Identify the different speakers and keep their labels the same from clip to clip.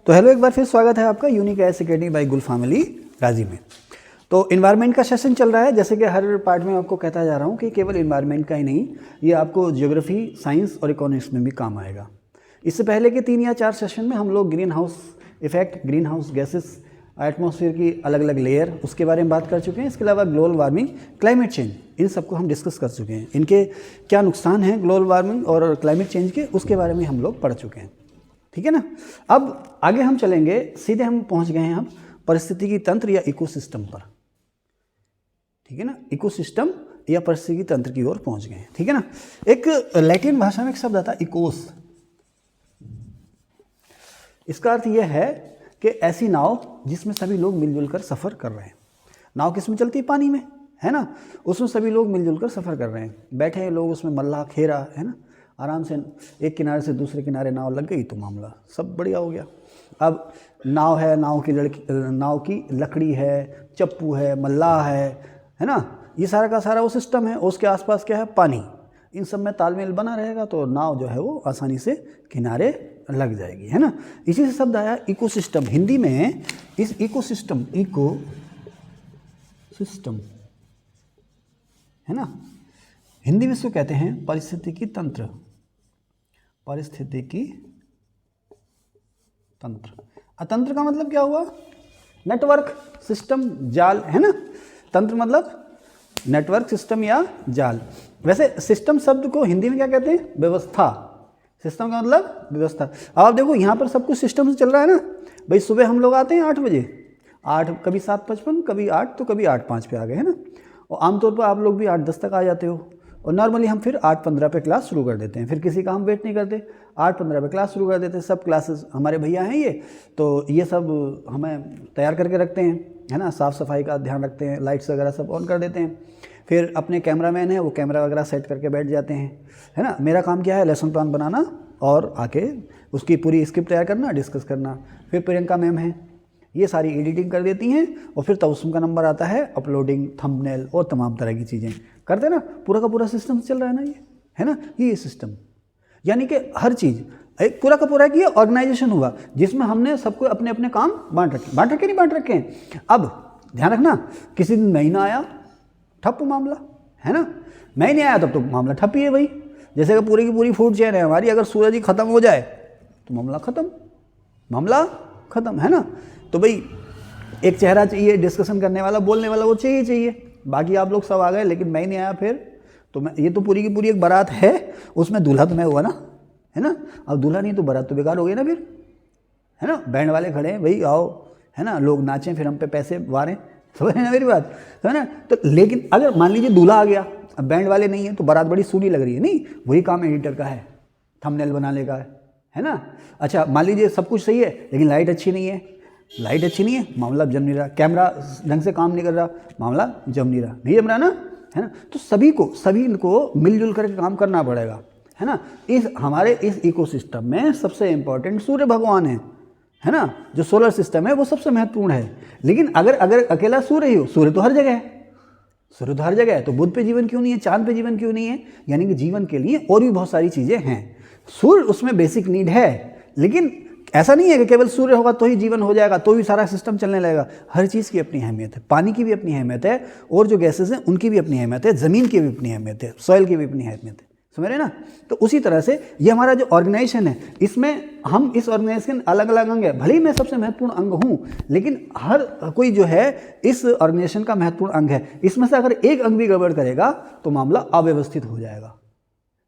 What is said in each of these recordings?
Speaker 1: तो हेलो, एक बार फिर स्वागत है आपका यूनिक आईएएस अकेडमी बाय गुल फैमिली गाजी में। तो इन्वायरमेंट का सेशन चल रहा है। जैसे कि हर पार्ट में आपको कहता जा रहा हूँ कि केवल इन्वायरमेंट का ही नहीं, ये आपको ज्योग्राफी, साइंस और इकोनॉमिक्स में भी काम आएगा। इससे पहले के 3 या 4 सेशन में हम लोग green house effect, green house gases, atmosphere की अलग अलग लेयर, उसके बारे में बात कर चुके हैं। इसके अलावा ग्लोबल वार्मिंग, क्लाइमेट चेंज, इन सबको हम डिस्कस कर चुके हैं। इनके क्या नुकसान हैं ग्लोबल वार्मिंग और क्लाइमेट चेंज के, उसके बारे में हम लोग पढ़ चुके हैं। ठीक है ना। अब आगे हम चलेंगे, सीधे हम पहुंच गए हैं अब पारिस्थितिकी तंत्र या इकोसिस्टम पर। ठीक है ना, इकोसिस्टम या पारिस्थितिकी तंत्र की ओर पहुंच गए हैं। ठीक है ना। एक लैटिन भाषा में एक शब्द आता है इकोस। इसका अर्थ यह है कि ऐसी नाव जिसमें सभी लोग मिलजुल कर सफर कर रहे हैं। नाव किस में चलती है? पानी में, है ना। उसमें सभी लोग मिलजुल कर सफर कर रहे हैं, बैठे हैं लोग उसमें, मल्लाह खेरा, है ना। आराम से एक किनारे से दूसरे किनारे नाव लग गई तो मामला सब बढ़िया हो गया। अब नाव है, नाव की लकड़ी है, चप्पू है, मल्लाह है ना। ये सारा का सारा वो सिस्टम है। उसके आसपास क्या है? पानी। इन सब में तालमेल बना रहेगा तो नाव जो है वो आसानी से किनारे लग जाएगी, है ना। इसी से शब्द आया इकोसिस्टम। हिंदी में इस इकोसिस्टम, इकोसिस्टम, है ना, हिंदी में इसको कहते हैं पारिस्थितिकी तंत्र। पारिस्थितिकी तंत्र। तंत्र का मतलब क्या हुआ? नेटवर्क, सिस्टम, जाल, है ना। तंत्र मतलब नेटवर्क, सिस्टम या जाल। वैसे सिस्टम शब्द को हिंदी में क्या कहते हैं? व्यवस्था। सिस्टम का मतलब व्यवस्था। अब आप देखो यहाँ पर सब कुछ सिस्टम से चल रहा है ना भाई। सुबह हम लोग आते हैं 8 बजे, कभी 7:55, कभी 8, तो कभी 8:05 पे आ गए, है ना। और आमतौर पर आप लोग भी 8:10 तक आ जाते हो। और नॉर्मली हम फिर 8:15 पे क्लास शुरू कर देते हैं। फिर किसी का हम वेट नहीं करते, 8:15 पे क्लास शुरू कर देते हैं। सब क्लासेस हमारे भैया हैं ये, तो ये सब हमें तैयार करके रखते हैं, है ना। साफ़ सफाई का ध्यान रखते हैं, लाइट्स वगैरह सब ऑन कर देते हैं। फिर अपने कैमरामैन है, वो कैमरा वगैरह सेट करके बैठ जाते हैं, है ना। मेरा काम क्या है? लेसन प्लान बनाना और आके उसकी पूरी स्क्रिप्ट तैयार करना, डिस्कस करना। फिर प्रियंका मैम है, ये सारी एडिटिंग कर देती हैं। और फिर तबस्सुम का नंबर आता है, अपलोडिंग, थंबनेल और तमाम तरह की चीज़ें करते ना। पूरा का पूरा सिस्टम चल रहा है ना ये, है ना। ये सिस्टम यानी कि हर चीज़ एक पूरा का पूरा की ऑर्गेनाइजेशन हुआ जिसमें हमने सबको अपने अपने काम बांट रखे नहीं बांट रखे हैं। अब ध्यान रखना, किसी दिन महीना आया, ठप मामला, है ना। मैं नहीं आया तब तो मामला ठप ही है भाई। जैसे कि पूरी की पूरी फूड चेन है हमारी, अगर सूरज ही खत्म हो जाए तो मामला खत्म, है ना। तो भाई एक चेहरा चाहिए, डिस्कशन करने वाला, बोलने वाला, वो चाहिए। बाकी आप लोग सब आ गए लेकिन मैं ही नहीं आया फिर तो मैं, ये तो पूरी की पूरी एक बारात है, उसमें दूल्हा तो मैं हुआ ना, है ना। अब दूल्हा नहीं तो बारात तो बेकार हो गई ना फिर, है ना। बैंड वाले खड़े हैं, भाई आओ, है ना, लोग नाचें, फिर हम पे पैसे वारें, समझ रहे ना मेरी बात, है ना। तो लेकिन अगर मान लीजिए दूल्हा आ गया, अब बैंड वाले नहीं है तो बारात बड़ी सूनी लग रही है, नहीं, वही काम एडिटर का है, थंबनेल बनाने का है ना। अच्छा मान लीजिए सब कुछ सही है लेकिन लाइट अच्छी नहीं है, मामला जम नहीं रहा, कैमरा ढंग से काम नहीं कर रहा, मामला जम नहीं रहा ना, है ना। तो सभी को मिलजुल करके काम करना पड़ेगा, है ना। हमारे इस इकोसिस्टम में सबसे इम्पोर्टेंट सूर्य भगवान है ना। जो सोलर सिस्टम है वो सबसे महत्वपूर्ण है। लेकिन अगर अकेला सूर्य ही हो, सूर्य तो हर जगह है, तो बुध पे जीवन क्यों नहीं है, चांद पे जीवन क्यों नहीं है? यानी कि जीवन के लिए और भी बहुत सारी चीज़ें हैं। सूर्य उसमें बेसिक नीड है, लेकिन ऐसा नहीं है कि केवल सूर्य होगा तो ही जीवन हो जाएगा, तो ही सारा सिस्टम चलने लगेगा। हर चीज़ की अपनी अहमियत है, पानी की भी अपनी अहमियत है, और जो गैसेस हैं उनकी भी अपनी अहमियत है, ज़मीन की भी अपनी अहमियत है, सॉइल की भी अपनी अहमियत है, समझ रहे ना। तो उसी तरह से ये हमारा जो ऑर्गेनाइजेशन है, इसमें हम इस ऑर्गेनाइजेशन अलग अलग अंग है। भले ही मैं सबसे महत्वपूर्ण अंग हूँ, लेकिन हर कोई जो है इस ऑर्गेनाइजेशन का महत्वपूर्ण अंग है। इसमें से अगर एक अंग भी गड़बड़ करेगा तो मामला अव्यवस्थित हो जाएगा,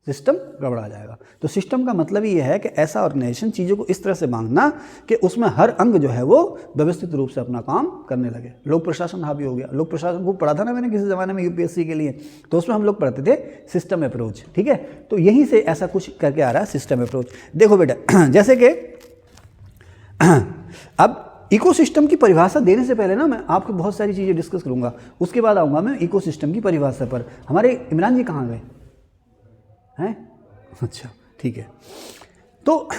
Speaker 1: सिस्टम गड़बड़ा जाएगा। तो सिस्टम का मतलब ये है कि ऐसा ऑर्गेनाइजेशन चीज़ों को इस तरह से बांधना कि उसमें हर अंग जो है वो व्यवस्थित रूप से अपना काम करने लगे। लोक प्रशासन हावी हो गया। लोक प्रशासन को पढ़ा था ना मैंने किसी ज़माने में यूपीएससी के लिए, तो उसमें हम लोग पढ़ते थे सिस्टम अप्रोच, ठीक है। तो यहीं से ऐसा कुछ करके आ रहा है सिस्टम अप्रोच। देखो बेटा, जैसे कि अब इकोसिस्टम की परिभाषा देने से पहले ना मैं आपको बहुत सारी चीज़ें डिस्कस करूँगा, उसके बाद आऊँगा मैं इकोसिस्टम की परिभाषा पर। हमारे इमरान जी कहाँ गए हैं? अच्छा ठीक है। तो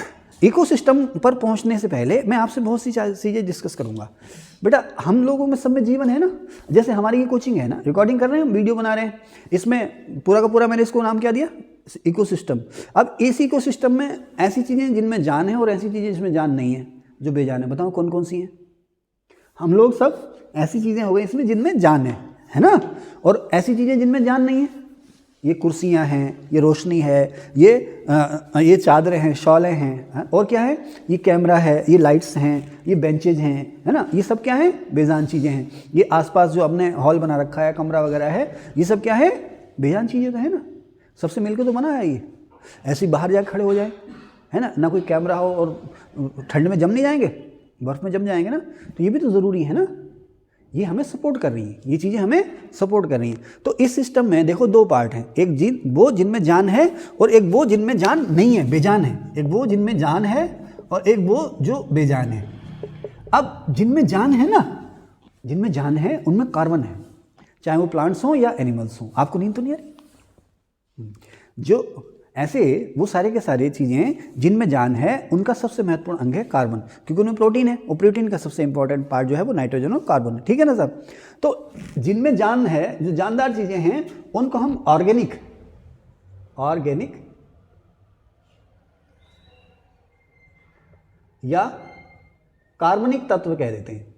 Speaker 1: इकोसिस्टम पर पहुंचने से पहले मैं आपसे बहुत सी चीज़ें डिस्कस करूंगा। बेटा हम लोगों में सब में जीवन है ना, जैसे हमारी ये कोचिंग है ना, रिकॉर्डिंग कर रहे हैं हम, वीडियो बना रहे हैं, इसमें पूरा का पूरा मैंने इसको नाम क्या दिया? इकोसिस्टम। अब इस इकोसिस्टम में ऐसी चीज़ें जिनमें जान है और ऐसी चीज़ें जिसमें जान नहीं है। जो बेजान है। बताओ कौन कौन सी हैं? हम लोग सब ऐसी चीज़ें हो गई इसमें जिनमें जान है ना, और ऐसी चीज़ें जिनमें जान नहीं है। ये कुर्सियाँ हैं, ये रोशनी है, ये चादरें हैं, शॉलें हैं, और क्या है, ये कैमरा है, ये लाइट्स हैं, ये बेंचेज हैं, है ना, ये सब क्या है? बेजान चीज़ें हैं। ये आसपास जो अपने हॉल बना रखा है, कमरा वगैरह है, ये सब क्या है? बेजान चीज़ें तो है ना, सबसे मिलकर तो बना है ये। ऐसे ही बाहर जाके खड़े हो जाए, है ना कोई कैमरा हो और ठंड में जम नहीं जाएंगे, बर्फ़ में जम जाएंगे ना, तो ये भी तो ज़रूरी है ना, ये हमें सपोर्ट कर रही हैं, ये चीज़ें हमें सपोर्ट कर रही हैं। तो इस सिस्टम में देखो दो पार्ट हैं, एक वो जिनमें जान है और एक वो जिनमें जान नहीं है, बेजान है। एक वो जिनमें जान है और एक वो जो बेजान है। अब जिनमें जान है ना, जिनमें जान है उनमें कार्बन है, चाहे वो प्लांट्स हों या एनिमल्स हों। आपको नींद तो नहीं आ रही? जो ऐसे वो सारे के सारे चीज़ें जिनमें जान है उनका सबसे महत्वपूर्ण अंग है कार्बन, क्योंकि उनमें प्रोटीन है, और प्रोटीन का सबसे इंपॉर्टेंट पार्ट जो है वो नाइट्रोजन और कार्बन है। ठीक है ना साहब? तो जिनमें जान है, जो जानदार चीज़ें हैं, उनको हम ऑर्गेनिक या कार्बनिक तत्व कह देते हैं,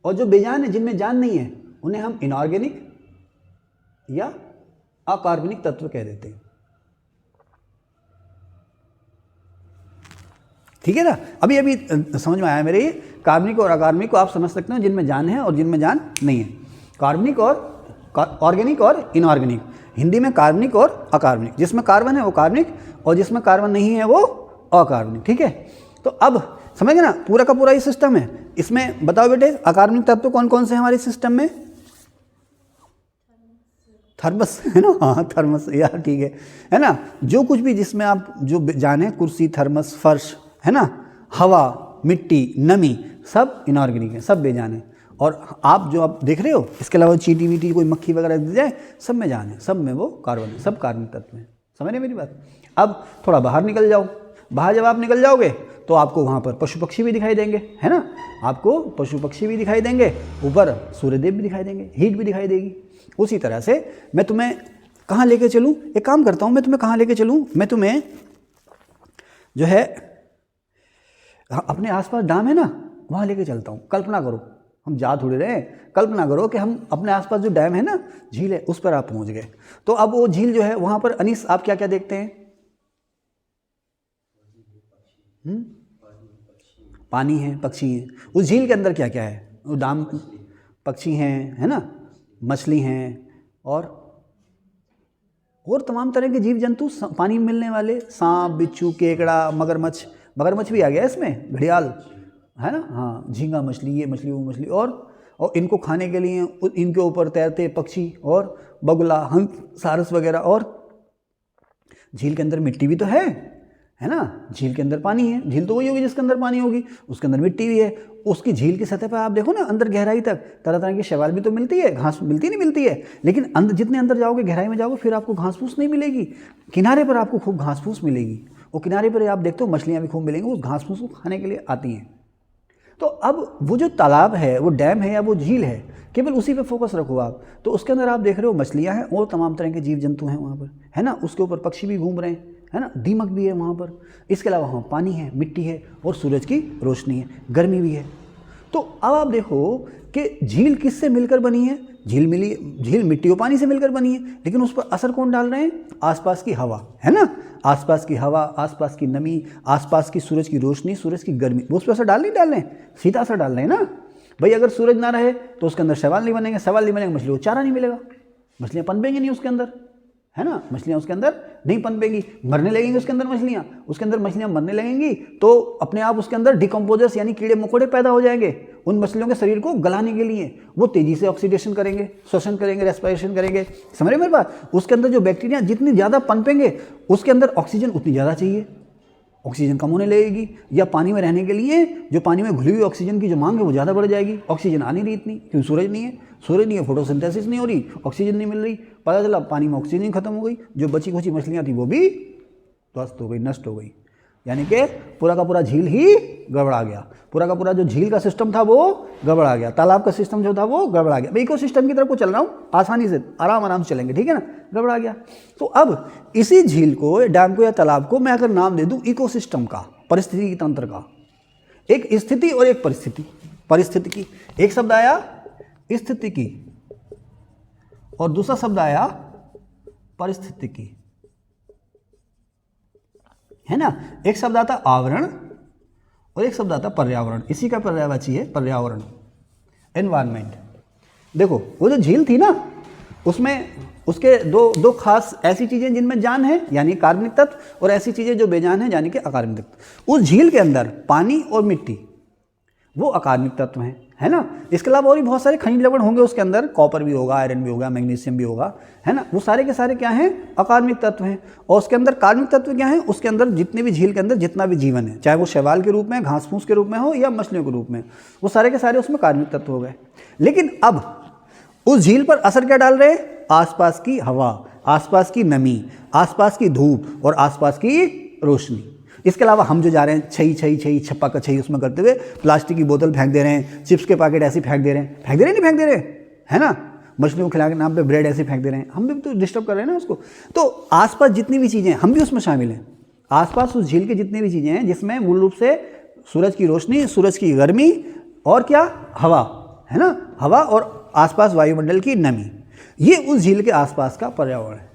Speaker 1: और जो बेजान है, जिनमें जान नहीं है, उन्हें हम इनऑर्गेनिक या अकार्बनिक तत्व कह देते हैं। ठीक है ना? अभी समझ में आया मेरे? ये कार्बनिक और अकार्बनिक को आप समझ सकते हो, जिनमें जान है और जिनमें जान नहीं है। कार्बनिक और ऑर्गेनिक और इनऑर्गेनिक, हिंदी में कार्बनिक और अकार्बनिक। जिसमें कार्बन है वो कार्बनिक और जिसमें कार्बन नहीं है वो अकार्बनिक। ठीक है? तो अब समझ गए ना, पूरा का पूरा ये सिस्टम है। इसमें बताओ बेटे, अकार्बनिक तत्व कौन कौन से हैं हमारे सिस्टम में? थर्मस, है ना? हाँ थर्मस यार, ठीक है ना? जो कुछ भी जिसमें आप जो जाने, कुर्सी, थर्मस, फर्श, है ना, हवा, मिट्टी, नमी, सब इनऑर्गेनिक है, सब बेजान है। और आप जो आप देख रहे हो, इसके अलावा चींटी वीटी, कोई मक्खी वगैरह दिख जाए, सब में जान है, सब में वो कार्बन है, सब कार्बनिक तत्व हैं। समझ रहे मेरी बात? अब थोड़ा बाहर निकल जाओ। बाहर जब आप निकल जाओगे तो आपको वहाँ पर पशु पक्षी भी दिखाई देंगे, है ना? आपको पशु पक्षी भी दिखाई देंगे, ऊपर सूर्यदेव भी दिखाई देंगे, हीट भी दिखाई देगी। उसी तरह से मैं तुम्हें कहाँ लेके चलूँ? एक काम करता हूँ, मैं तुम्हें कहाँ लेके चलूँ? मैं तुम्हें जो है अपने आसपास डैम है ना, वहाँ लेके चलता हूँ। कल्पना करो, हम जा थोड़े रहे हैं, कल्पना करो कि हम अपने आसपास जो डैम है ना, झील है, उस पर आप पहुँच गए। तो अब वो झील जो है, वहाँ पर अनीस आप क्या क्या देखते हैं? पानी है, पक्षी हैं। उस झील के अंदर क्या क्या है? वो डैम, पक्षी हैं, है ना, मछली हैं, और तमाम तरह के जीव जंतु, पानी में मिलने वाले, सांप, बिच्छू, केकड़ा, मगरमच्छ भी आ गया इसमें, घड़ियाल, है ना, हाँ, झींगा मछली, ये मछली, वो मछली, और इनको खाने के लिए इनके ऊपर तैरते पक्षी, और बगुला, हंस, सारस वगैरह। और झील के अंदर मिट्टी भी तो है ना? झील के अंदर पानी है, झील तो वही होगी जिसके अंदर पानी होगी, उसके अंदर मिट्टी भी है। उसकी झील की सतह पर आप देखो ना, अंदर गहराई तक तरह तरह की शैवाल भी तो मिलती है, घास मिलती नहीं मिलती है, लेकिन अंदर जितने अंदर जाओगे, गहराई में जाओगे, फिर आपको घास फूस नहीं मिलेगी। किनारे पर आपको खूब घास फूस मिलेगी, और किनारे पर आप देखते हो मछलियाँ भी खूब मिलेंगी, उस घास फूस को खाने के लिए आती हैं। तो अब वो जो तालाब है, वो डैम है या वो झील है, केवल उसी पे फोकस रखो आप, तो उसके अंदर आप देख रहे हो मछलियाँ हैं और तमाम तरह के जीव जंतु हैं वहाँ पर, है ना? उसके ऊपर पक्षी भी घूम रहे हैं, है ना, दीमक भी है वहाँ पर। इसके अलावा वहाँ पानी है, मिट्टी है, और सूरज की रोशनी है, गर्मी भी है। तो अब आप देखो कि झील किससे मिलकर बनी है? झील मिट्टी और पानी से मिलकर बनी है, लेकिन उस पर असर कौन डाल रहे हैं? आसपास की हवा, है ना, आसपास की हवा, आसपास की नमी, आसपास की सूरज की रोशनी, सूरज की गर्मी, वो उस पर असर नहीं डाल रहे हैं, सीधा असर डाल रहे हैं ना भाई। अगर सूरज ना रहे तो उसके अंदर शैवाल नहीं बनेंगे, शैवाल नहीं बनेंगे, मछलियों को चारा नहीं मिलेगा, मछलियाँ पनपेंगी नहीं उसके अंदर, है ना, मछलियाँ उसके अंदर नहीं पनपेंगी, मरने लगेंगी उसके अंदर मछलियाँ, उसके अंदर मछलियाँ मरने लगेंगी तो अपने आप उसके अंदर डिकम्पोजर्स यानी कीड़े मकोड़े पैदा हो जाएंगे। उन मछलियों के शरीर को गलाने के लिए वो तेजी से ऑक्सीडेशन करेंगे, श्वसन करेंगे, रेस्पिरेशन करेंगे। समझ रहे मेरे बात? उसके अंदर जो बैक्टीरिया जितनी ज़्यादा पनपेंगे, उसके अंदर ऑक्सीजन उतनी ज़्यादा चाहिए, ऑक्सीजन कम होने लगेगी, या पानी में रहने के लिए जो पानी में घुली हुई ऑक्सीजन की जो मांग है वो ज़्यादा बढ़ जाएगी। ऑक्सीजन आ नहीं रही इतनी, क्योंकि सूरज नहीं है, फोटोसिंथेसिस नहीं हो रही, ऑक्सीजन नहीं मिल रही, पता चला पानी में ऑक्सीजन खत्म हो गई, जो बची खुची मछलियाँ थी वो भी ध्वस्त हो गई, नष्ट हो गई, यानी कि पूरा का पूरा झील ही गड़बड़ा गया, पूरा का पूरा जो झील का सिस्टम था वो गड़बड़ा गया, तालाब का सिस्टम जो था वो गड़बड़ा गया। मैं इको सिस्टम की तरफ को चल रहा हूँ, आसानी से आराम से चलेंगे, ठीक है ना, गड़बड़ा गया। तो अब इसी झील को, डैम को या तालाब को मैं अगर नाम दे दूँ इको सिस्टम का, परिस्थिति तंत्र का, एक स्थिति और एक परिस्थिति। परिस्थिति की एक शब्द आया स्थिति की और दूसरा शब्द आया परिस्थिति की, है ना। एक शब्द आता आवरण और एक शब्द आता पर्यावरण। इसी का पर्यायवाची है पर्यावरण, एनवायरमेंट। देखो वो जो झील थी ना, उसमें उसके दो खास ऐसी चीज़ें जिनमें जान है यानी कार्बनिक तत्व, और ऐसी चीज़ें जो बेजान है यानी कि अकार्बनिक तत्व। उस झील के अंदर पानी और मिट्टी वो अकार्बनिक तत्व हैं, है ना। इसके अलावा और भी बहुत सारे खनिज लवण होंगे उसके अंदर, कॉपर भी होगा, आयरन भी होगा, मैग्नीशियम भी होगा, है ना। वो सारे के सारे क्या हैं, अकार्बनिक तत्व हैं। और उसके अंदर कार्बनिक तत्व क्या हैं, उसके अंदर जितने भी झील के अंदर जितना भी जीवन है, चाहे वो शैवाल के रूप में, घास फूस के रूप में हो या मछलियों के रूप में, वो सारे के सारे उसमें कार्बनिक तत्व हो गए। लेकिन अब उस झील पर असर क्या डाल रहे हैं, आसपास की हवा, आसपास की नमी, आसपास की धूप और आसपास की रोशनी। इसके अलावा हम जो जा रहे हैं छई छप्पा का छई उसमें करते हुए प्लास्टिक की बोतल फेंक दे रहे हैं, चिप्स के पैकेट ऐसे फेंक दे रहे हैं, नहीं फेंक दे रहे, है ना। मछलियों को खिला के नाम पे ब्रेड ऐसे फेंक दे रहे हैं, हम भी तो डिस्टर्ब कर रहे हैं ना उसको। तो आसपास जितनी भी चीज़ें हैं हम भी उसमें शामिल हैं। आसपास उस झील की जितनी भी चीज़ें हैं जिसमें मूल रूप से सूरज की रोशनी, सूरज की गर्मी और क्या, हवा, है ना, हवा और आसपास वायुमंडल की नमी, ये उस झील के आसपास का पर्यावरण है।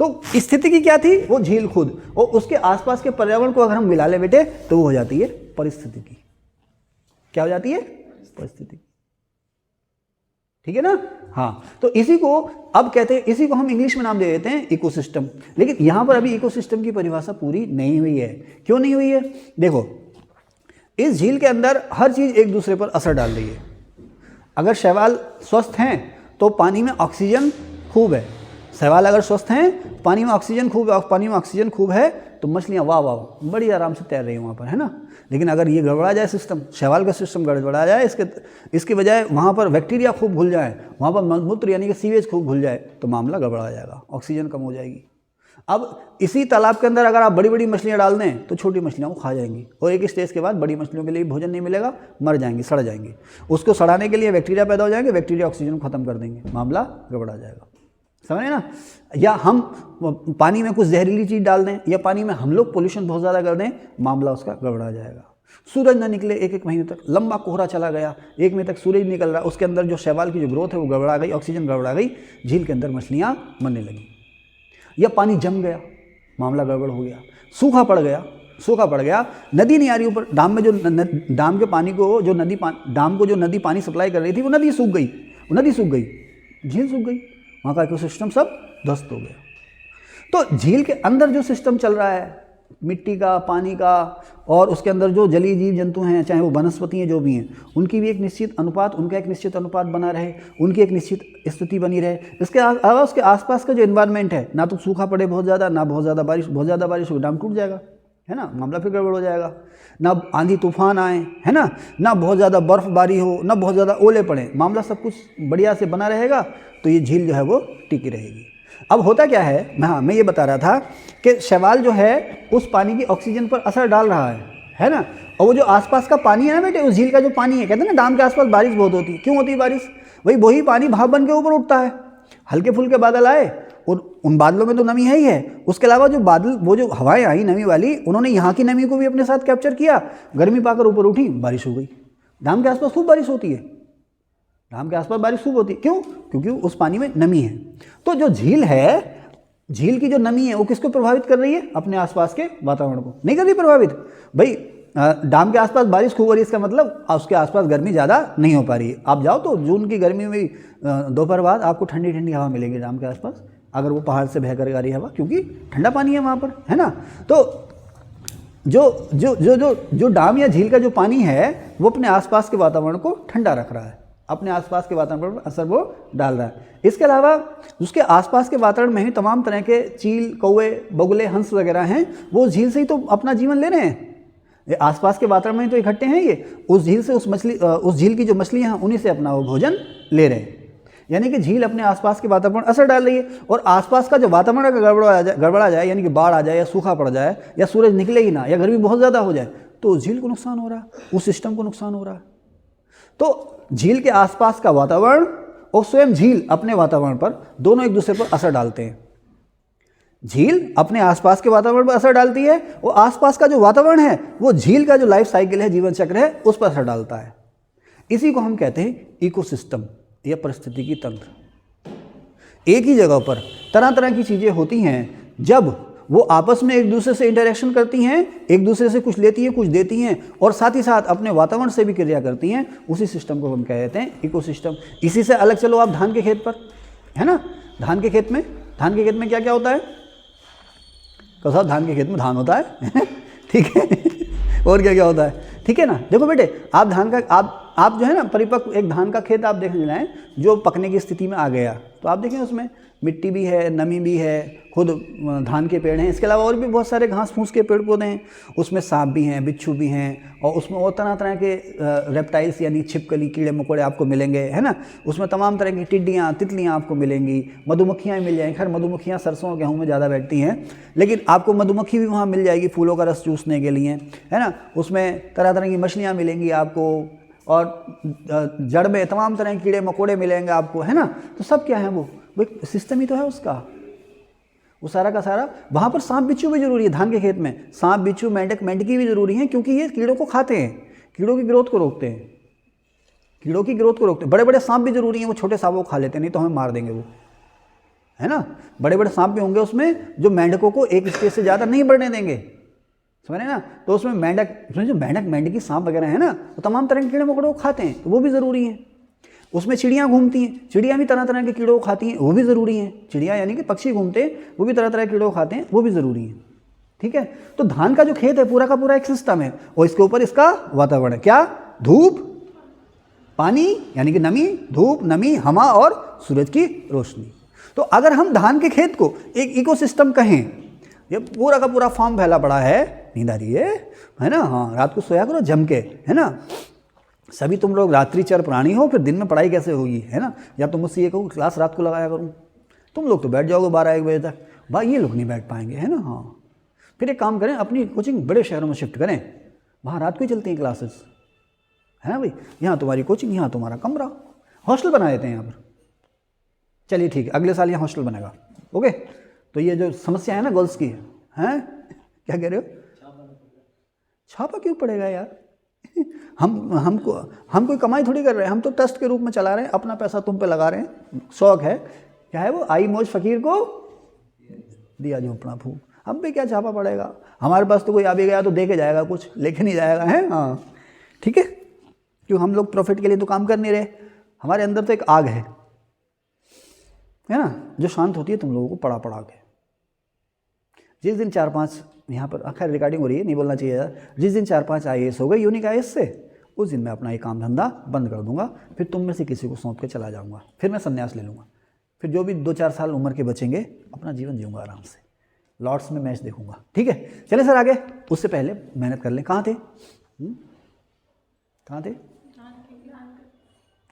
Speaker 1: तो स्थिति की क्या थी, वो झील खुद, और उसके आसपास के पर्यावरण को अगर हम मिला ले बेटे तो वो हो जाती है परिस्थिति की। क्या हो जाती है, परिस्थिति। ठीक है ना। हाँ, तो इसी को अब कहते हैं, इसी को हम इंग्लिश में नाम दे देते हैं इकोसिस्टम। लेकिन यहां पर अभी इकोसिस्टम की परिभाषा पूरी नहीं हुई है। क्यों नहीं हुई है, देखो इस झील के अंदर हर चीज एक दूसरे पर असर डाल रही है। अगर शैवाल स्वस्थ हैं तो पानी में ऑक्सीजन खूब है, शैवाल अगर स्वस्थ हैं, पानी में ऑक्सीजन खूब है तो मछलियाँ वाह वाह बड़ी आराम से तैर रही हैं वहाँ पर, है ना। लेकिन अगर ये गड़बड़ा जाए सिस्टम, शैवाल का सिस्टम गड़बड़ा जाए, इसके बजाय वहाँ पर बैक्टीरिया खूब घुल जाए, वहाँ पर मलमूत्र यानी कि सीवेज खूब घुल जाए, तो मामला गड़बड़ा जाएगा, ऑक्सीजन कम हो जाएगी। अब इसी तालाब के अंदर अगर आप बड़ी बड़ी मछलियाँ डाल दें तो छोटी मछलियों को खा जाएंगी, और एक स्टेज के बाद बड़ी मछलियों के लिए भोजन नहीं मिलेगा, मर जाएंगी, सड़ जाएंगी। उसको सड़ाने के लिए बैक्टीरिया पैदा हो जाएंगे, बैक्टीरिया ऑक्सीजन को खत्म कर देंगे, मामला गड़बड़ा जाएगा, समझे ना। या हम पानी में कुछ जहरीली चीज़ डाल दें, या पानी में हम लोग पोल्यूशन बहुत ज़्यादा कर दें, मामला उसका गड़बड़ा जाएगा। सूरज ना निकले एक महीने तक, लंबा कोहरा चला गया, 1 महीने तक सूरज निकल रहा, उसके अंदर जो शैवाल की जो ग्रोथ है वो गड़बड़ा गई, ऑक्सीजन गड़बड़ा गई, झील के अंदर मछलियाँ मरने लगी। या पानी जम गया, मामला गड़बड़ हो गया। सूखा पड़ गया, नदी नहीं आ रही ऊपर, डाम में जो डाम के पानी को जो डाम को जो नदी पानी सप्लाई कर रही थी वो नदी सूख गई, झील सूख गई, वहाँ का इकोसिस्टम सब ध्वस्त हो गया। तो झील के अंदर जो सिस्टम चल रहा है मिट्टी का, पानी का, और उसके अंदर जो जलीय जीव जंतु हैं, चाहे वो वनस्पति हैं, जो भी हैं, उनकी भी एक निश्चित अनुपात, उनका एक निश्चित अनुपात बना रहे, उनकी एक निश्चित स्थिति बनी रहे। इसके अलावा उसके आसपास का जो एनवायरनमेंट है, ना तो सूखा पड़े बहुत ज़्यादा, ना बहुत ज़्यादा बारिश हो, डाम टूट जाएगा, है ना, मामला फिर गड़बड़ हो जाएगा। ना आंधी तूफान आए, है ना बहुत ज़्यादा बर्फबारी हो, ना बहुत ज़्यादा ओले पड़े, मामला सब कुछ बढ़िया से बना रहेगा, तो ये झील जो है वो टिकी रहेगी। अब होता क्या है, मैं ये बता रहा था कि शैवाल जो है उस पानी की ऑक्सीजन पर असर डाल रहा है ना। और वो जो आसपास का पानी है ना बेटे, उस झील का जो पानी है, कहते हैं ना डाम के आसपास बारिश बहुत होती है, क्यों होती है बारिश, वही पानी भाप बन के ऊपर उठता है। हल्के फुल्के बादल आए और उन बादलों में तो नमी है ही है, उसके अलावा जो बादल, वो जो हवाएं आई नमी वाली, उन्होंने यहाँ की नमी को भी अपने साथ कैप्चर किया, गर्मी पाकर ऊपर उठी, बारिश हो गई। डाम के आसपास खूब बारिश होती है, क्यों, क्योंकि उस पानी में नमी है। तो जो झील है, झील की जो नमी है वो किसको प्रभावित कर रही है, अपने आसपास के वातावरण को नहीं कर रही प्रभावित। भाई डाम के आसपास बारिश खूब हो रही है, इसका मतलब उसके आसपास गर्मी ज़्यादा नहीं हो पा रही है। आप जाओ तो जून की गर्मी में दोपहर बाद आपको ठंडी ठंडी हवा मिलेगी डाम के आसपास, अगर वो पहाड़ से बहकर आ रही हवा, क्योंकि ठंडा पानी है वहाँ पर, है ना। तो जो डाम या झील का जो पानी है वो अपने आसपास के वातावरण को ठंडा रख रहा है, अपने आसपास के वातावरण पर असर वो डाल रहा है। इसके अलावा उसके आसपास के वातावरण में ही तमाम तरह के चील, कौवे, बगुले, हंस वगैरह हैं, वो झील से ही तो अपना जीवन ले रहे हैं, ये आसपास के वातावरण में ही तो इकट्ठे हैं। ये उस झील से उस झील की जो मछलियाँ हैं उन्हीं से अपना वो भोजन ले रहे हैं। यानी कि झील अपने आसपास के वातावरण असर डाल रही है, और आसपास का जो वातावरण अगर गड़बड़ा जाए, यानी कि बाढ़ आ जाए या सूखा पड़ जाए या सूरज निकले ही ना या गर्मी बहुत ज़्यादा हो जाए, तो उस झील को नुकसान हो रहा है, उस सिस्टम को नुकसान हो रहा है। तो झील के आसपास का वातावरण और स्वयं झील अपने वातावरण पर दोनों एक दूसरे पर असर डालते हैं। झील अपने आसपास के वातावरण पर असर डालती है, वो आसपास का जो वातावरण है वो झील का जो लाइफ साइकिल है, जीवन चक्र है, उस पर असर डालता है। इसी को हम कहते हैं इकोसिस्टम या पारिस्थितिकी तंत्र। एक ही जगह पर तरह तरह की चीज़ें होती हैं, जब वो आपस में एक दूसरे से इंटरेक्शन करती हैं, एक दूसरे से कुछ लेती हैं कुछ देती हैं, और साथ ही साथ अपने वातावरण से भी क्रिया करती हैं, उसी सिस्टम को हम कहते हैं इकोसिस्टम। इसी से अलग चलो आप धान के खेत पर, है ना, धान के खेत में क्या क्या होता है? तो साहब धान के खेत में धान होता है ठीक है और क्या क्या होता है? ठीक है ना। देखो बेटे, आप धान का आप जो है ना परिपक्व एक धान का खेत आप देखने जाएं जो पकने की स्थिति में आ गया, तो आप देखें उसमें मिट्टी भी है, नमी भी है, खुद धान के पेड़ हैं, इसके अलावा और भी बहुत सारे घास फूस के पेड़ पौधे हैं, उसमें सांप भी हैं, बिच्छू भी हैं, और उसमें और तरह तरह के रेप्टाइल्स यानी छिपकली, कीड़े मकोड़े आपको मिलेंगे, है ना। उसमें तमाम तरह की टिड्डियाँ, तितलियाँ आपको मिलेंगी, मधुमक्खियाँ मिल जाएंगी। खैर मधुमक्खियाँ सरसों और गेहूँ में ज़्यादा बैठती हैं, लेकिन आपको मधुमक्खी भी वहाँ मिल जाएगी फूलों का रस चूसने के लिए, है ना। उसमें तरह तरह की मछलियाँ मिलेंगी आपको, और जड़ में तमाम तरह के कीड़े मकोड़े मिलेंगे आपको, है ना। तो सब क्या है वो एक सिस्टम ही तो है उसका, वो सारा का सारा। वहाँ पर सांप बिच्छू भी जरूरी है, धान के खेत में सांप बिच्छू मेंढक मेंढकी भी जरूरी हैं, क्योंकि ये कीड़ों को खाते हैं, कीड़ों की ग्रोथ को रोकते हैं, बड़े बड़े सांप भी जरूरी हैं, वो छोटे सांपों को खा लेते हैं, नहीं तो हमें मार देंगे वो, है ना। बड़े बड़े सांप भी होंगे उसमें जो मेंढकों को एक स्टेज से ज़्यादा नहीं बढ़ने देंगे, समझ रहे ना। तो उसमें जो मेंढक मेंढकी सांप वगैरह है ना, वो तमाम तरह के कीड़े मकोड़ों को खाते हैं, तो वो भी ज़रूरी हैं। उसमें चिड़ियाँ घूमती हैं, चिड़ियाँ भी तरह तरह के कीड़ों को खाती हैं, वो भी ज़रूरी हैं। चिड़ियाँ यानी कि पक्षी घूमते हैं, वो भी तरह तरह के कीड़ों को खाते हैं, वो भी ज़रूरी हैं। ठीक है, तो धान का जो खेत है पूरा का पूरा एक सिस्टम है, और इसके ऊपर इसका वातावरण है क्या? धूप, पानी यानी कि नमी, धूप, नमी, हवा और सूरज की रोशनी। तो अगर हम धान के खेत को एक इकोसिस्टम कहें, ये पूरा का पूरा फॉर्म फैला पड़ा है, नींद आ रही है ना, हाँ रात को सोया करो जम के, है ना। सभी तुम लोग रात्रिचर प्राणी हो, फिर दिन में पढ़ाई कैसे होगी, है ना। या तो मुझसे ये कहूँ क्लास रात को लगाया करूँ, तुम लोग तो बैठ जाओगे 12-1 बजे तक, भाई ये लोग नहीं बैठ पाएंगे, है ना। हाँ, फिर एक काम करें, अपनी कोचिंग बड़े शहरों में शिफ्ट करें, वहाँ रात को ही चलती हैं क्लासेस, है ना भाई। यहाँ तुम्हारी कोचिंग, यहाँ तुम्हारा कमरा, हॉस्टल बना देते हैं यहाँ पर। चलिए ठीक है, अगले साल यहाँ हॉस्टल बनेगा, ओके। तो ये जो समस्या है ना गर्ल्स की, हैं क्या कह रहे हो? छापा क्यों पड़ेगा यार? हम कोई कमाई थोड़ी कर रहे हैं, हम तो टेस्ट के रूप में चला रहे हैं, अपना पैसा तुम पे लगा रहे हैं, शौक है, क्या है वो, आई मौज फकीर को दिया झोंपड़ा फूक। हम पे क्या छापा पड़ेगा, हमारे पास तो कोई आ भी गया तो दे के जाएगा, कुछ लेके नहीं जाएगा, है। हाँ ठीक है, क्यों हम लोग प्रॉफिट के लिए तो काम कर नहीं रहे, हमारे अंदर तो एक आग है ना, जो शांत होती है तुम लोगों को पढ़ा के। जिस दिन 4-5 यहाँ पर खैर रिकॉर्डिंग हो रही है, नहीं बोलना चाहिए यार, जिस दिन 4-5 IAS हो गए यूनिक IAS से, उस दिन मैं अपना ये काम धंधा बंद कर दूंगा, फिर तुम में से किसी को सौंप के चला जाऊंगा, फिर मैं संन्यास ले लूँगा, फिर जो भी 2-4 साल उम्र के बचेंगे अपना जीवन जीऊँगा आराम से, लॉर्ड्स में मैच देखूंगा। ठीक है, चले सर आगे, उससे पहले मेहनत कर लें। कहाँ थे?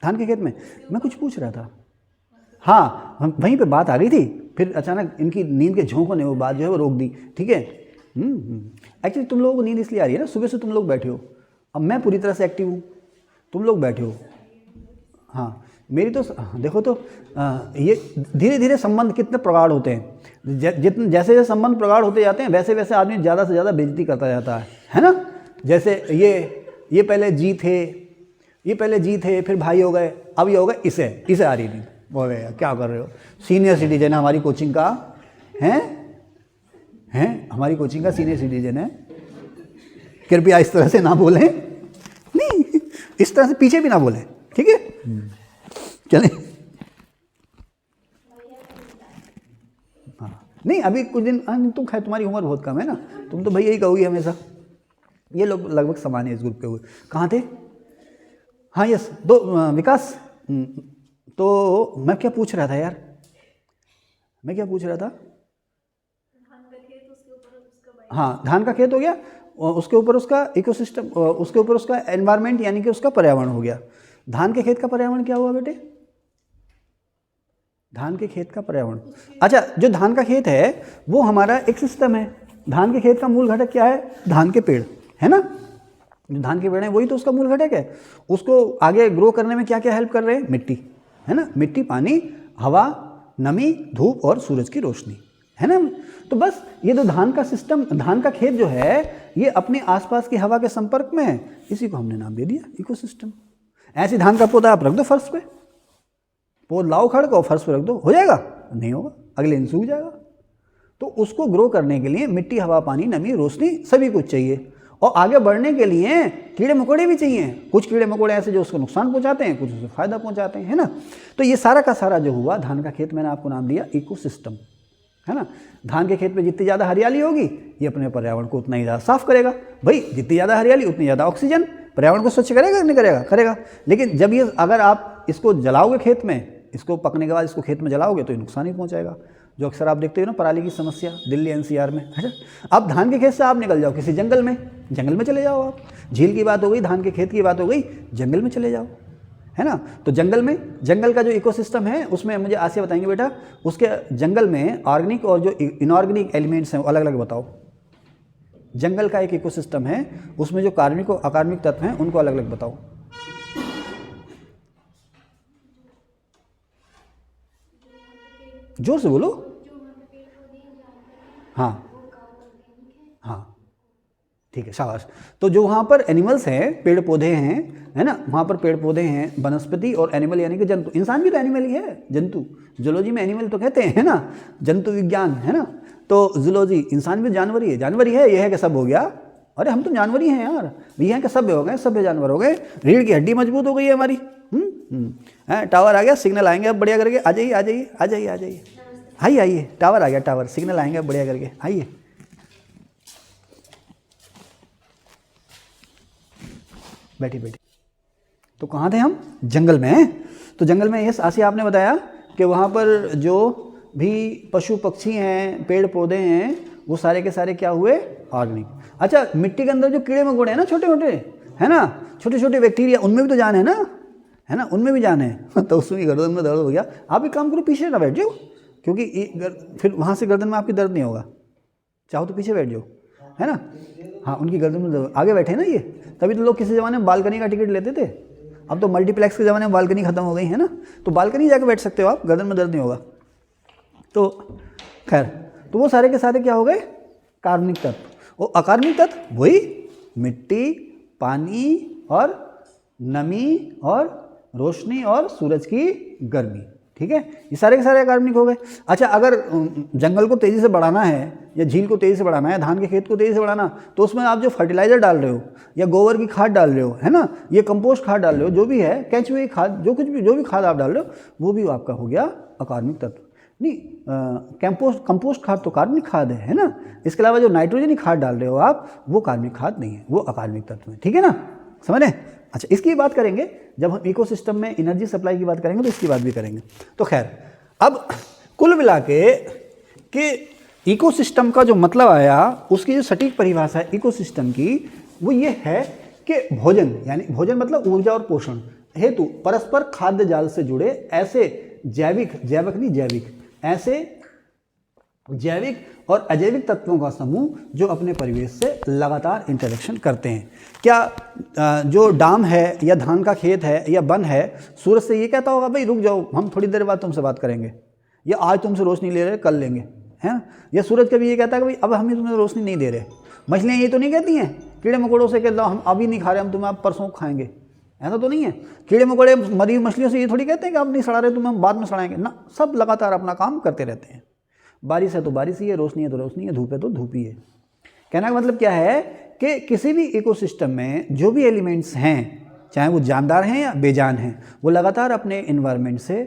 Speaker 1: धान के खेत में मैं कुछ पूछ रहा था, हाँ वहीं पे बात आ गई थी, फिर अचानक इनकी नींद के झोंकों ने वो बात जो है वो रोक दी। ठीक है, एक्चुअली तुम लोगों को नींद इसलिए आ रही है ना, सुबह से तुम लोग बैठे हो, अब मैं पूरी तरह से एक्टिव हूँ, तुम लोग बैठे हो। हाँ मेरी तो देखो तो ये धीरे धीरे संबंध कितने प्रगाढ़ होते हैं, जितने जैसे जैसे संबंध प्रगाढ़ होते जाते हैं वैसे वैसे आदमी ज़्यादा से ज़्यादा बेइज्जती करता जाता है ना। जैसे ये पहले जी थे, फिर भाई हो गए, अब ये हो गए इसे आ रही नहीं, बोल रहे क्या कर रहे हो, सीनियर सिटीजन है हमारी कोचिंग का, हैं हमारी कोचिंग का सीनियर सिटीजन है, कृपया इस तरह से ना बोलें, नहीं इस तरह से पीछे भी ना बोलें, ठीक है। चलें, हाँ नहीं अभी कुछ दिन तुम खैर तुम्हारी उम्र बहुत कम है ना, तुम तो भैया ही कहोगी हमेशा, ये लोग लगभग समान है इस ग्रुप के हुए। कहाँ थे? हाँ यस, विकास, तो मैं क्या पूछ रहा था यार, हाँ धान का खेत हो गया, उसके ऊपर उसका इकोसिस्टम, उसके ऊपर उसका एनवायरनमेंट यानी कि उसका पर्यावरण हो गया। धान के खेत का पर्यावरण क्या हुआ बेटे? धान के खेत का पर्यावरण, अच्छा जो धान का खेत है वो हमारा एक सिस्टम है। धान के खेत का मूल घटक क्या है? धान के पेड़, है ना, जो धान के पेड़ हैं वही तो उसका मूल घटक है। उसको आगे ग्रो करने में क्या क्या हेल्प कर रहे हैं? मिट्टी, है ना, मिट्टी, पानी, हवा, नमी, धूप और सूरज की रोशनी, है ना। तो बस ये जो धान का सिस्टम, धान का खेत जो है ये अपने आसपास की हवा के संपर्क में है, इसी को हमने नाम दे दिया इकोसिस्टम। ऐसे धान का पौधा आप रख दो फर्श पे, पौध लाओ खड़ को फर्श पे रख दो, हो जाएगा? नहीं होगा, अगले दिन सूख जाएगा। तो उसको ग्रो करने के लिए मिट्टी, हवा, पानी, नमी, रोशनी सभी कुछ चाहिए, और आगे बढ़ने के लिए कीड़े मकोड़े भी चाहिए। कुछ कीड़े मकोड़े ऐसे जो उसको नुकसान पहुंचाते हैं, कुछ उसे फायदा पहुंचाते हैं, है ना। तो ये सारा का सारा जो हुआ धान का खेत, मैंने आपको नाम दिया इकोसिस्टम, है ना। धान के खेत में जितनी ज़्यादा हरियाली होगी ये अपने पर्यावरण को उतना ही ज़्यादा साफ करेगा। भाई जितनी ज़्यादा हरियाली उतनी ज़्यादा ऑक्सीजन, पर्यावरण को स्वच्छ करेगा नहीं करेगा? करेगा। लेकिन जब ये अगर आप इसको जलाओगे खेत में, इसको पकने के बाद इसको खेत में जलाओगे तो ये नुकसान ही पहुंचाएगा, जो अक्सर आप देखते हो ना पराली की समस्या दिल्ली एनसीआर में, है ना। अब धान के खेत से आप निकल जाओ किसी जंगल में चले जाओ आप। झील की बात हो गई, धान के खेत की बात हो गई, जंगल में चले जाओ, है ना। तो जंगल का जो इकोसिस्टम है उसमें मुझे आसिया बताएंगे बेटा, उसके जंगल में ऑर्गेनिक और जो इनऑर्गेनिक एलिमेंट्स हैं वो अलग अलग बताओ। जंगल का एक इकोसिस्टम है, उसमें जो कार्बनिक और अकार्बनिक तत्व हैं उनको अलग अलग बताओ। जोर से बोलो। हाँ हाँ ठीक है, शाबाश। तो जो वहाँ पर एनिमल्स हैं, पेड़ पौधे हैं, है ना, वहाँ पर पेड़ पौधे हैं, वनस्पति और एनिमल यानी कि जंतु। इंसान भी तो एनिमल ही है, जंतु। जूलॉजी में एनिमल तो कहते हैं, है ना, जंतु विज्ञान, है ना। तो जूलॉजी, इंसान भी जानवर ही है, जानवर ही है। यह है कि सब हो गया, अरे हम तो जानवर ही हैं यार, ये है कि सभ्य हो गए, सभ्य जानवर हो गए। रीढ़ की हड्डी मजबूत हो गई है हमारी। टावर आ गया, सिग्नल आएंगे अब बढ़िया करके। आ जाइए आ जाइए आ जाइए आ जाइए, आइए आइए, टावर आ गया, टावर, सिग्नल आएंगे अब बढ़िया करके, आइए। बैठी बैठी। तो कहाँ थे हम? जंगल में। तो जंगल में, यस आसिया आपने बताया कि वहाँ पर जो भी पशु पक्षी हैं, पेड़ पौधे हैं, वो सारे के सारे क्या हुए? ऑर्गेनिक। अच्छा, मिट्टी के अंदर जो कीड़े मकोड़े हैं ना, छोटे छोटे, है ना, छोटे छोटे बैक्टीरिया, उनमें भी तो जान है ना, है ना, उनमें भी जान है। तो उसमें गर्दन में दर्द हो गया, आप एक काम करो, पीछे ना बैठ जाओ, क्योंकि फिर वहाँ से गर्दन में आपकी दर्द नहीं होगा। चाहो तो पीछे बैठ जाओ, है ना। हाँ, उनकी गर्दन में आगे बैठे ना ये, तभी तो लोग किसी ज़माने में बालकनी का टिकट लेते थे। अब तो मल्टीप्लेक्स के ज़माने में बालकनी खत्म हो गई है ना, तो बालकनी जाके बैठ सकते हो आप, गर्दन में दर्द नहीं होगा। तो खैर, तो वो सारे के सारे क्या हो गए? कार्बनिक तत्व। और अकार्बनिक तत्व वही मिट्टी, पानी और नमी और रोशनी और सूरज की गर्मी, ठीक है। ये सारे के सारे कार्बनिक हो गए। अच्छा, अगर जंगल को तेज़ी से बढ़ाना है या झील को तेज़ी से बढ़ाना है, धान के खेत को तेज़ी से बढ़ाना, तो उसमें आप जो फर्टिलाइज़र डाल रहे हो या गोबर की खाद डाल रहे हो, है ना, ये कंपोस्ट खाद डाल रहे हो, जो भी है, केंचुए की खाद, जो भी खाद आप डाल रहे हो, वो भी आपका हो गया अकार्बनिक तत्व। नहीं, कंपोस्ट खाद तो कार्बनिक खाद है ना। इसके अलावा जो नाइट्रोजन खाद डाल रहे हो आप, वो कार्बनिक खाद नहीं है, वो अकार्बनिक तत्व है, ठीक है ना, समझ रहे? अच्छा, इसकी बात करेंगे जब हम इकोसिस्टम में एनर्जी सप्लाई की बात करेंगे, तो इसकी बात भी करेंगे। तो खैर, अब कुल मिला के इकोसिस्टम का जो मतलब आया, उसकी जो सटीक परिभाषा है इकोसिस्टम की, वो ये है कि भोजन, यानी भोजन मतलब ऊर्जा और पोषण हेतु परस्पर खाद्य जाल से जुड़े ऐसे ऐसे जैविक और अजैविक तत्वों का समूह जो अपने परिवेश से लगातार इंटरेक्शन करते हैं। क्या जो डाम है या धान का खेत है या वन है, सूरज से ये कहता होगा भाई रुक जाओ, हम थोड़ी देर बाद तुमसे बात करेंगे, या आज तुमसे रोशनी ले रहे, कल लेंगे, है ना। या सूरज कभी ये कहता है कि भाई अब हम तुम्हें रोशनी नहीं दे रहे। मछलियाँ ये तो नहीं कहती हैं कीड़े मकोड़ों से कहता हम अभी नहीं खा रहे, हम तुम्हें अब परसों खाएंगे, ऐसा तो नहीं है। कीड़े मकोड़े मरी मछलियों से ये थोड़ी कहते हैं कि आप नहीं सड़ा रहे, तुम्हें हम बाद में सड़ाएंगे ना। सब लगातार अपना काम करते रहते हैं। बारिश है तो बारिश ही है, रोशनी है तो रोशनी है, धूप है तो धूप ही है। कहने का मतलब क्या है कि किसी भी इकोसिस्टम में जो भी एलिमेंट्स हैं, चाहे वो जानदार हैं या बेजान हैं, वो लगातार अपने इन्वायरमेंट से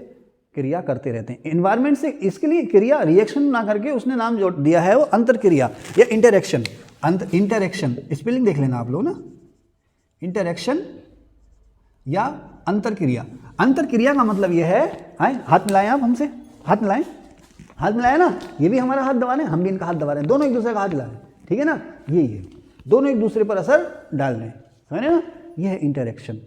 Speaker 1: क्रिया करते रहते हैं। इन्वायरमेंट से, इसके लिए क्रिया रिएक्शन ना करके उसने नाम जो दिया है वो अंतरक्रिया या इंटरेक्शन। इंटरेक्शन स्पेलिंग देख लेना आप लोग ना, इंटरेक्शन या अंतरक्रिया। अंतरक्रिया का मतलब ये है, हाथ मिलाएं आप हमसे, हाथ मिलाएं, हाथ मिलाया ना, ये भी हमारा हाथ दबा रहे हैं, हम भी इनका हाथ दबा रहे हैं, दोनों एक दूसरे का हाथ मिला रहे हैं, ठीक है ना। ये दोनों एक दूसरे पर असर डाल रहे हैं, समझ रहे ना, ये है इंटरेक्शन,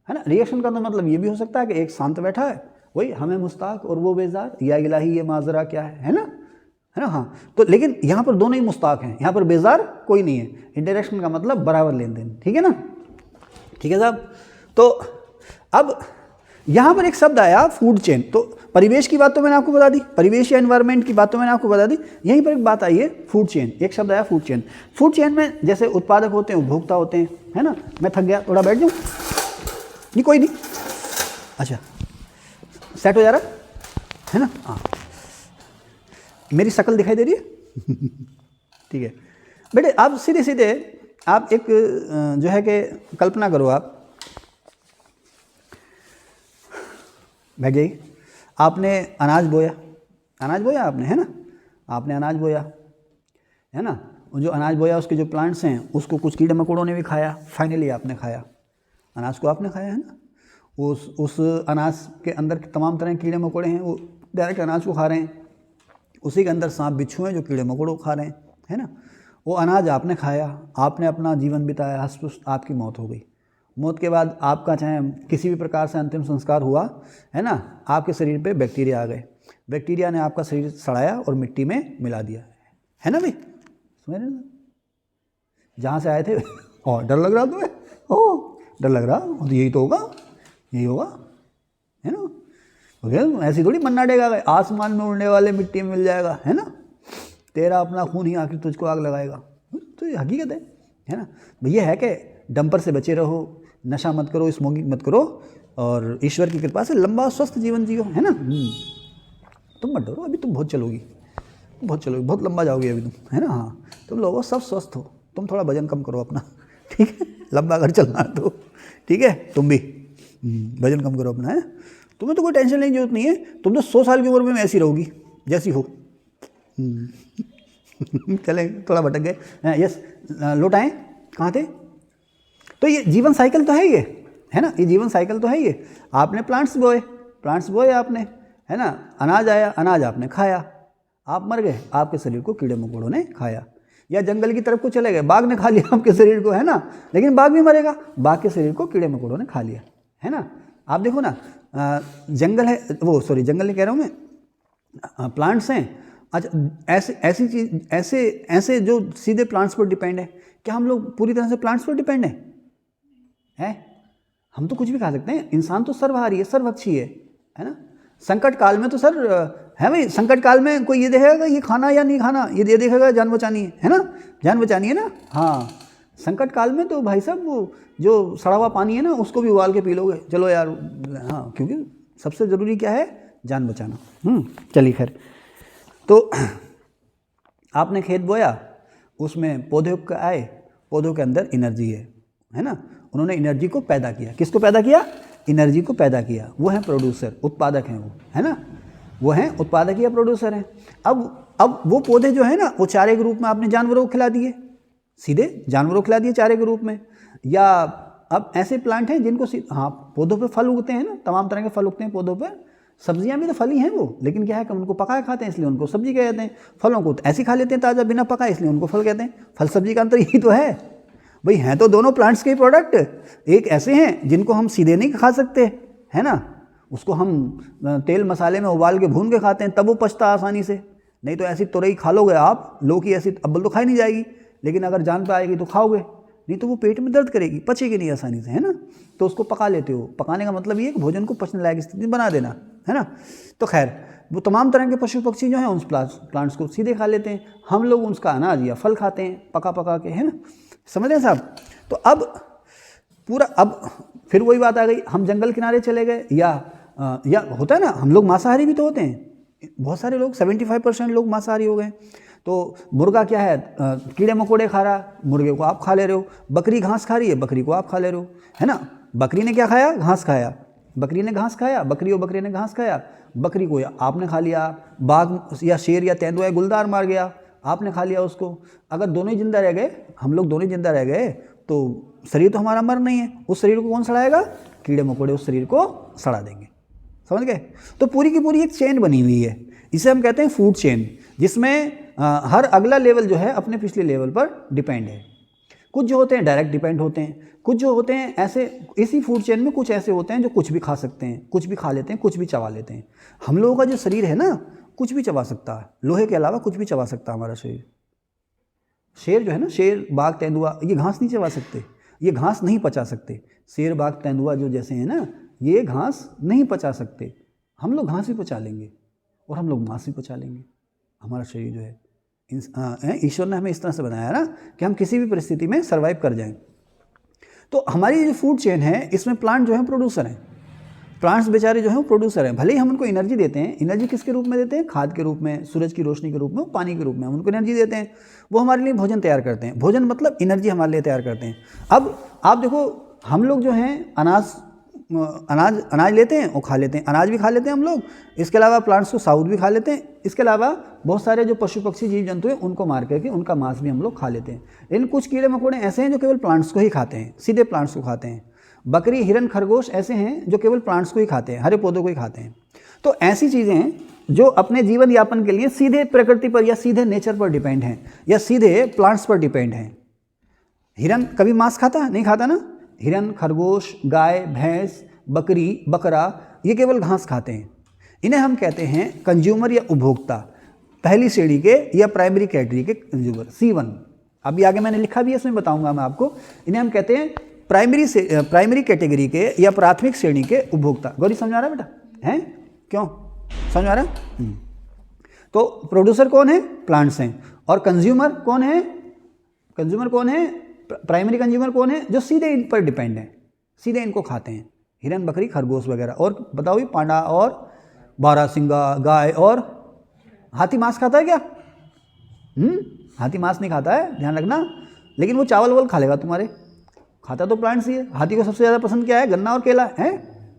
Speaker 1: है ना। रिएक्शन का तो मतलब ये भी हो सकता है कि एक शांत बैठा है, वही हमें मुस्ताक और वो बेजार, या इलाही ये माजरा क्या है ना, है ना। हाँ, तो लेकिन यहाँ पर दोनों ही मुस्ताक हैं, यहाँ पर बेजार कोई नहीं है। इंटरेक्शन का मतलब बराबर लेन देन, ठीक है ना, ठीक है साहब। तो अब यहाँ पर एक शब्द आया फूड चेन, तो परिवेश की बात तो मैंने आपको बता दी, परिवेश या एनवायरनमेंट की बात तो मैंने आपको बता दी। यहीं पर एक बात आई है फूड चेन, एक शब्द आया फूड चेन। फूड चेन में जैसे उत्पादक होते हैं, उपभोक्ता होते हैं, है ना। मैं थक गया, थोड़ा बैठ जाऊँ? नहीं, कोई नहीं, अच्छा सेट हो जा रहा है ना। हाँ, मेरी शक्ल दिखाई दे रही है? ठीक है बेटे, आप सीधे सीधे आप एक जो है कि कल्पना करो, आप बैठ जाइए। आपने अनाज बोया, अनाज बोया आपने, है ना, आपने अनाज बोया, है ना। जो अनाज बोया उसके जो प्लांट्स हैं उसको कुछ कीड़े मकोड़ों ने भी खाया, फाइनली आपने खाया, अनाज को आपने खाया, है ना। उस अनाज के अंदर तमाम तरह के कीड़े मकोड़े हैं, वो डायरेक्ट अनाज को खा रहे हैं। उसी के अंदर सांप बिच्छू हैं जो कीड़े मकोड़ों को खा रहे हैं, है ना। वो अनाज आपने खाया, आपने अपना जीवन बिताया, हंस आपकी मौत हो गई। मौत के बाद आपका चाहे किसी भी प्रकार से अंतिम संस्कार हुआ, है ना, आपके शरीर पे बैक्टीरिया आ गए, बैक्टीरिया ने आपका शरीर सड़ाया और मिट्टी में मिला दिया, है ना भाई, समझ रहे ना जहाँ से आए थे। और डर लग रहा तुम्हें? ओ डर लग रहा, तो यही तो होगा, यही होगा, है ना। ऐसी थोड़ी मन्ना डेगा, आसमान में उड़ने वाले मिट्टी में मिल जाएगा, है ना। तेरा अपना खून ही आखिर तुझको आग लगाएगा, तो ये हकीकत है ना। भैया है कि डंपर से बचे रहो, नशा मत करो, स्मोकिंग मत करो, और ईश्वर की कृपा से लंबा स्वस्थ जीवन जियो, है ना। तुम मत डरो, अभी तुम बहुत चलोगी, बहुत चलोगी, बहुत लंबा जाओगी अभी तुम, है ना। हाँ, तुम लोगों सब स्वस्थ हो, तुम थोड़ा वजन कम करो अपना, ठीक है, लंबा अगर चलना है तो, ठीक है। तुम भी वजन कम करो अपना, है। तुम्हें तो कोई टेंशन लेने की जरूरत नहीं है, तुम तो 100 साल की उम्र में ऐसी रहोगी जैसी हो। चले थोड़ा भटक गए, यस, लौट आए, कहाँ थे। तो ये जीवन साइकिल तो है ये, है ना, ये जीवन साइकिल तो है ये। आपने प्लांट्स बोए आपने, है ना, अनाज आया, अनाज आपने खाया, आप मर गए, आपके शरीर को कीड़े मकोड़ों ने खाया। या जंगल की तरफ को चले गए, बाघ ने खा लिया आपके शरीर को, है ना, लेकिन बाघ भी मरेगा, बाघ के शरीर को कीड़े मकोड़ों ने खा लिया, है ना। आप देखो ना, जंगल है वो, सॉरी जंगल नहीं कह रहा हूँ मैं, प्लांट्स हैं। अच्छा, ऐसी चीज, ऐसे जो सीधे प्लांट्स पर डिपेंड है। क्या हम लोग पूरी तरह से प्लांट्स पर डिपेंड हैं? हम तो कुछ भी खा सकते हैं, इंसान तो सर्वहारी है, सर्वभक्षी है ना। संकट काल में तो सर है भाई, संकट काल में कोई ये देखेगा ये खाना या नहीं खाना, ये देखेगा जान बचानी है ना, जान बचानी है ना। हाँ, संकट काल में तो भाई साहब वो जो सड़ा हुआ पानी है ना उसको भी उबाल के पी लोगे, चलो यार, हाँ, क्योंकि सबसे ज़रूरी क्या है, जान बचाना। चलिए खैर, तो आपने खेत बोया, उसमें पौधे आए, पौधों के अंदर एनर्जी है ना, उन्होंने एनर्जी को पैदा किया। किसको पैदा किया? एनर्जी को पैदा किया। वो हैं प्रोड्यूसर, उत्पादक हैं वो, है ना, वो हैं उत्पादक या प्रोड्यूसर हैं। अब वो पौधे जो है ना, वो चारे के रूप में आपने जानवरों को खिला दिए, सीधे जानवरों को खिला दिए चारे के रूप में। या अब ऐसे प्लांट हैं जिनको हाँ, पौधों पे फल उगते हैं ना, तमाम तरह के फल उगते हैं पौधों पर, सब्जियां भी तो फल ही हैं वो, लेकिन क्या है कि उनको पकाए खाते हैं इसलिए उनको सब्जी कहते हैं। फलों को तो ऐसे खा लेते हैं ताज़ा बिना पकाए, इसलिए उनको फल कहते हैं। फल सब्जी का अंतर यही तो है भाई, हैं तो दोनों प्लांट्स के प्रोडक्ट। एक ऐसे हैं जिनको हम सीधे नहीं खा सकते, है ना, उसको हम तेल मसाले में उबाल के भून के खाते हैं, तब वो पचता आसानी से। नहीं तो ऐसी तुरई खा लोगे आप, लौकी ऐसी अब्बल तो खाई नहीं जाएगी, लेकिन अगर जान पे आएगी तो खाओगे, नहीं तो वो पेट में दर्द करेगी, पचेगी नहीं आसानी से, है ना। तो उसको पका लेते हो। पकाने का मतलब ये है कि भोजन को पचने लायक स्थिति बना देना, है ना। तो खैर, वो तमाम तरह के पशु पक्षी जो हैं उन प्लांट्स को सीधे खा लेते हैं, हम लोग उसका अनाज या फल खाते हैं पका के, है ना। समझ रहे हैं साहब। तो अब पूरा, अब फिर वही बात आ गई, हम जंगल किनारे चले गए, या होता है ना, हम लोग मांसाहारी भी तो होते हैं, बहुत सारे लोग 75% लोग मांसाहारी हो गए। तो मुर्गा क्या है, कीड़े मकोड़े खा रहा, मुर्गे को आप खा ले रहे हो। बकरी घास खा रही है, बकरी को आप खा ले रहे हो, है ना। बकरी ने क्या खाया? घास खाया, बकरी ने घास खाया, बकरी और बकरे ने घास खाया, बकरी को आपने खा लिया। बाघ या शेर या तेंदुआ या गुलदार मार गया, आपने खा लिया उसको। अगर दोनों ही जिंदा रह गए, हम लोग दोनों ही जिंदा रह गए, तो शरीर तो हमारा मर नहीं है, उस शरीर को कौन सड़ाएगा? कीड़े मकोड़े उस शरीर को सड़ा देंगे। समझ गए। तो पूरी की पूरी एक चेन बनी हुई है, इसे हम कहते हैं फूड चेन, जिसमें हर अगला लेवल जो है अपने पिछले लेवल पर डिपेंड है। कुछ जो होते हैं डायरेक्ट डिपेंड होते हैं, कुछ जो होते हैं ऐसे, इसी फूड चेन में कुछ ऐसे होते हैं जो कुछ भी खा सकते हैं, कुछ भी खा लेते हैं, कुछ भी चबा लेते हैं। हम लोगों का जो शरीर है ना, कुछ भी चबा सकता है, लोहे के अलावा कुछ भी चबा सकता है हमारा शरीर। शेर जो है ना, शेर बाघ तेंदुआ, ये घास नहीं चबा सकते, ये घास नहीं पचा सकते। शेर बाघ तेंदुआ जो जैसे हैं ना, ये घास नहीं पचा सकते, हम लोग घास भी पचा लेंगे और हम लोग मांस भी पचा लेंगे। हमारा शरीर जो है ईश्वर ने हमें इस तरह से बनाया ना कि हम किसी भी परिस्थिति में सर्वाइव कर जाएं। तो हमारी जो फूड चेन है इसमें प्लांट जो है प्रोड्यूसर हैं, प्लांट्स बेचारे जो हैं वो प्रोड्यूसर हैं। भले ही हम उनको एनर्जी देते हैं, एनर्जी किसके रूप में देते हैं? खाद के रूप में, सूरज की रोशनी के रूप में, पानी के रूप में हम उनको एनर्जी देते हैं। वो हमारे लिए भोजन तैयार करते हैं, भोजन मतलब एनर्जी हमारे लिए तैयार करते हैं। अब आप देखो, हम लोग जो हैं अनाज लेते हैं और खा लेते हैं, अनाज भी खा लेते हैं हम लोग, इसके अलावा प्लांट्स को साउथ भी खा लेते हैं, इसके अलावा बहुत सारे जो पशु पक्षी जीव जंतु हैं उनको मार करके उनका मांस भी हम लोग खा लेते हैं। लेकिन कुछ कीड़े मकोड़े ऐसे हैं जो केवल प्लांट्स को ही खाते हैं, सीधे प्लांट्स को खाते हैं। बकरी, हिरन, खरगोश ऐसे हैं जो केवल प्लांट्स को ही खाते हैं, हरे पौधों को ही खाते हैं। तो ऐसी चीज़ें हैं जो अपने जीवन यापन के लिए सीधे प्रकृति पर या सीधे नेचर पर डिपेंड हैं या सीधे प्लांट्स पर डिपेंड हैं। हिरन कभी मांस खाता? नहीं खाता ना। हिरन, खरगोश, गाय, भैंस, बकरी, बकरा ये केवल घास खाते हैं। इन्हें हम कहते हैं कंज्यूमर या उपभोक्ता, पहली श्रेणी के या प्राइमरी कैटेगरी के कंज्यूमर, C1। अभी आगे मैंने लिखा भी है, इसमें बताऊंगा मैं आपको। इन्हें हम कहते हैं प्राइमरी कैटेगरी के या प्राथमिक श्रेणी के उपभोक्ता। गौरी समझ आ रहा है बेटा? हैं? क्यों समझ आ रहा है? तो प्रोड्यूसर कौन है? प्लांट्स हैं। और कंज्यूमर कौन है? प्राइमरी कंज्यूमर कौन है? जो सीधे इन पर डिपेंड है, सीधे इनको खाते हैं, हिरन, बकरी, खरगोश वगैरह। और बताओ ये पांडा और बारहसिंगा, गाय और हाथी मांस खाता है क्या? हाथी मांस नहीं खाता है, ध्यान रखना। लेकिन वो चावल वावल खा लेगा तुम्हारे, खाता तो प्लांट्स ही है। हाथी को सबसे ज़्यादा पसंद क्या है? गन्ना और केला है।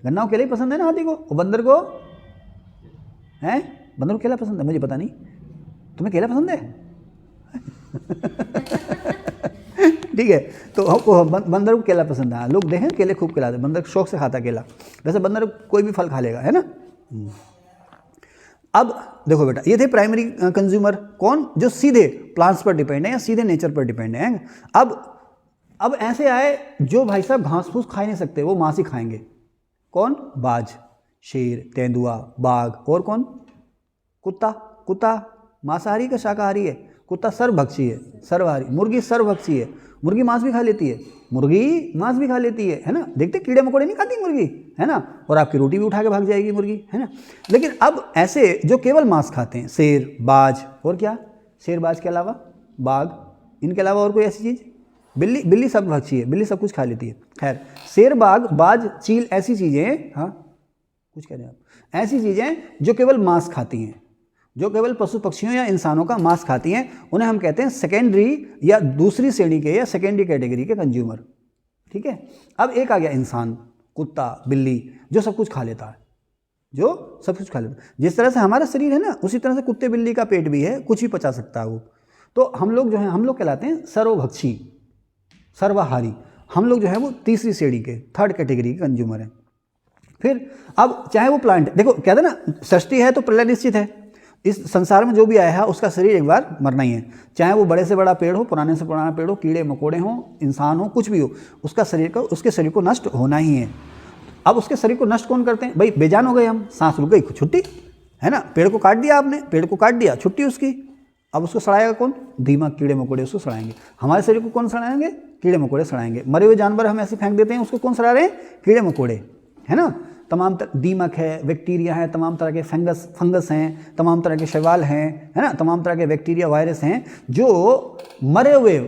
Speaker 1: गन्ना और केला ही पसंद है ना हाथी को। और बंदर को है? बंदर को केला पसंद है? मुझे पता नहीं, तुम्हें केला पसंद है? ठीक है, तो बंदर को केला पसंद है। लोग देखें केले खूब खिलाते, बंदर शौक से खाता केला। वैसे बंदर कोई भी फल खा लेगा, है ना। अब देखो बेटा, ये थे प्राइमरी कंज्यूमर, कौन? जो सीधे प्लांट्स पर डिपेंड है या सीधे नेचर पर डिपेंड है। अब ऐसे आए जो भाई साहब घास फूस खा नहीं सकते, वो मांस ही खाएंगे। कौन? बाज, शेर, तेंदुआ, बाघ। और कौन? कुत्ता मांसाहारी का शाकाहारी है? कुत्ता सर्वभक्षी है, सर्वाहारी। मुर्गी सर्वभक्षी है, मुर्गी मांस भी खा लेती है ना। देखते कीड़े मकोड़े नहीं खाती मुर्गी, है ना। और आपकी रोटी भी उठा के भाग जाएगी मुर्गी, है ना। लेकिन अब ऐसे जो केवल मांस खाते हैं, शेर, बाज, और क्या? शेर, बाज के अलावा बाघ, इनके अलावा और कोई ऐसी चीज़? बिल्ली सर्वभक्षी है, बिल्ली सब कुछ खा लेती है। खैर, शेर, बाघ, बाज, चील ऐसी चीज़ें, हाँ कुछ कह रहे हैं आप, ऐसी चीज़ें जो केवल मांस खाती हैं, जो केवल पशु पक्षियों या इंसानों का मांस खाती हैं, उन्हें हम कहते हैं सेकेंडरी या दूसरी श्रेणी के या सेकेंडरी कैटेगरी के कंज्यूमर। ठीक है। अब एक आ गया इंसान, कुत्ता, बिल्ली, जो सब कुछ खा लेता है, जिस तरह से हमारा शरीर है ना, उसी तरह से कुत्ते बिल्ली का पेट भी है, कुछ भी पचा सकता है वो। तो हम लोग जो है, हम लोग कहलाते हैं सर्वभक्षी, सर्वाहारी। हम लोग जो है वो तीसरी श्रेणी के, थर्ड कैटेगरी के कंज्यूमर हैं। फिर अब चाहे वो प्लांट, देखो कहते हैं ना, सृष्टि है तो प्रलय निश्चित है। इस संसार में जो भी आया है उसका शरीर एक बार मरना ही है। चाहे वो बड़े से बड़ा पेड़ हो, पुराने से पुराना पेड़ हो, कीड़े मकोड़े हों, इंसान हो, कुछ भी हो, उसके शरीर को नष्ट होना ही है। अब उसके शरीर को नष्ट कौन करते हैं? भाई बेजान हो गए हम, सांस रुक गई, छुट्टी, है ना। पेड़ को काट दिया आपने, पेड़ को काट दिया, छुट्टी उसकी। अब उसको सड़ाएगा कौन? दीमक, कीड़े मकोड़े उसको सड़ाएंगे। हमारे शरीर को कौन सड़ाएंगे? कीड़े मकोड़े सड़ाएंगे। मरे हुए जानवर हम ऐसे फेंक देते हैं, उसको कौन सड़ा रहे हैं? कीड़े मकोड़े, है ना। तमाम दीमक है, बैक्टीरिया है, तमाम तरह के फंगस हैं, तमाम तरह के शैवाल हैं, है ना, तमाम तरह के बैक्टीरिया, वायरस हैं जो मरे हुए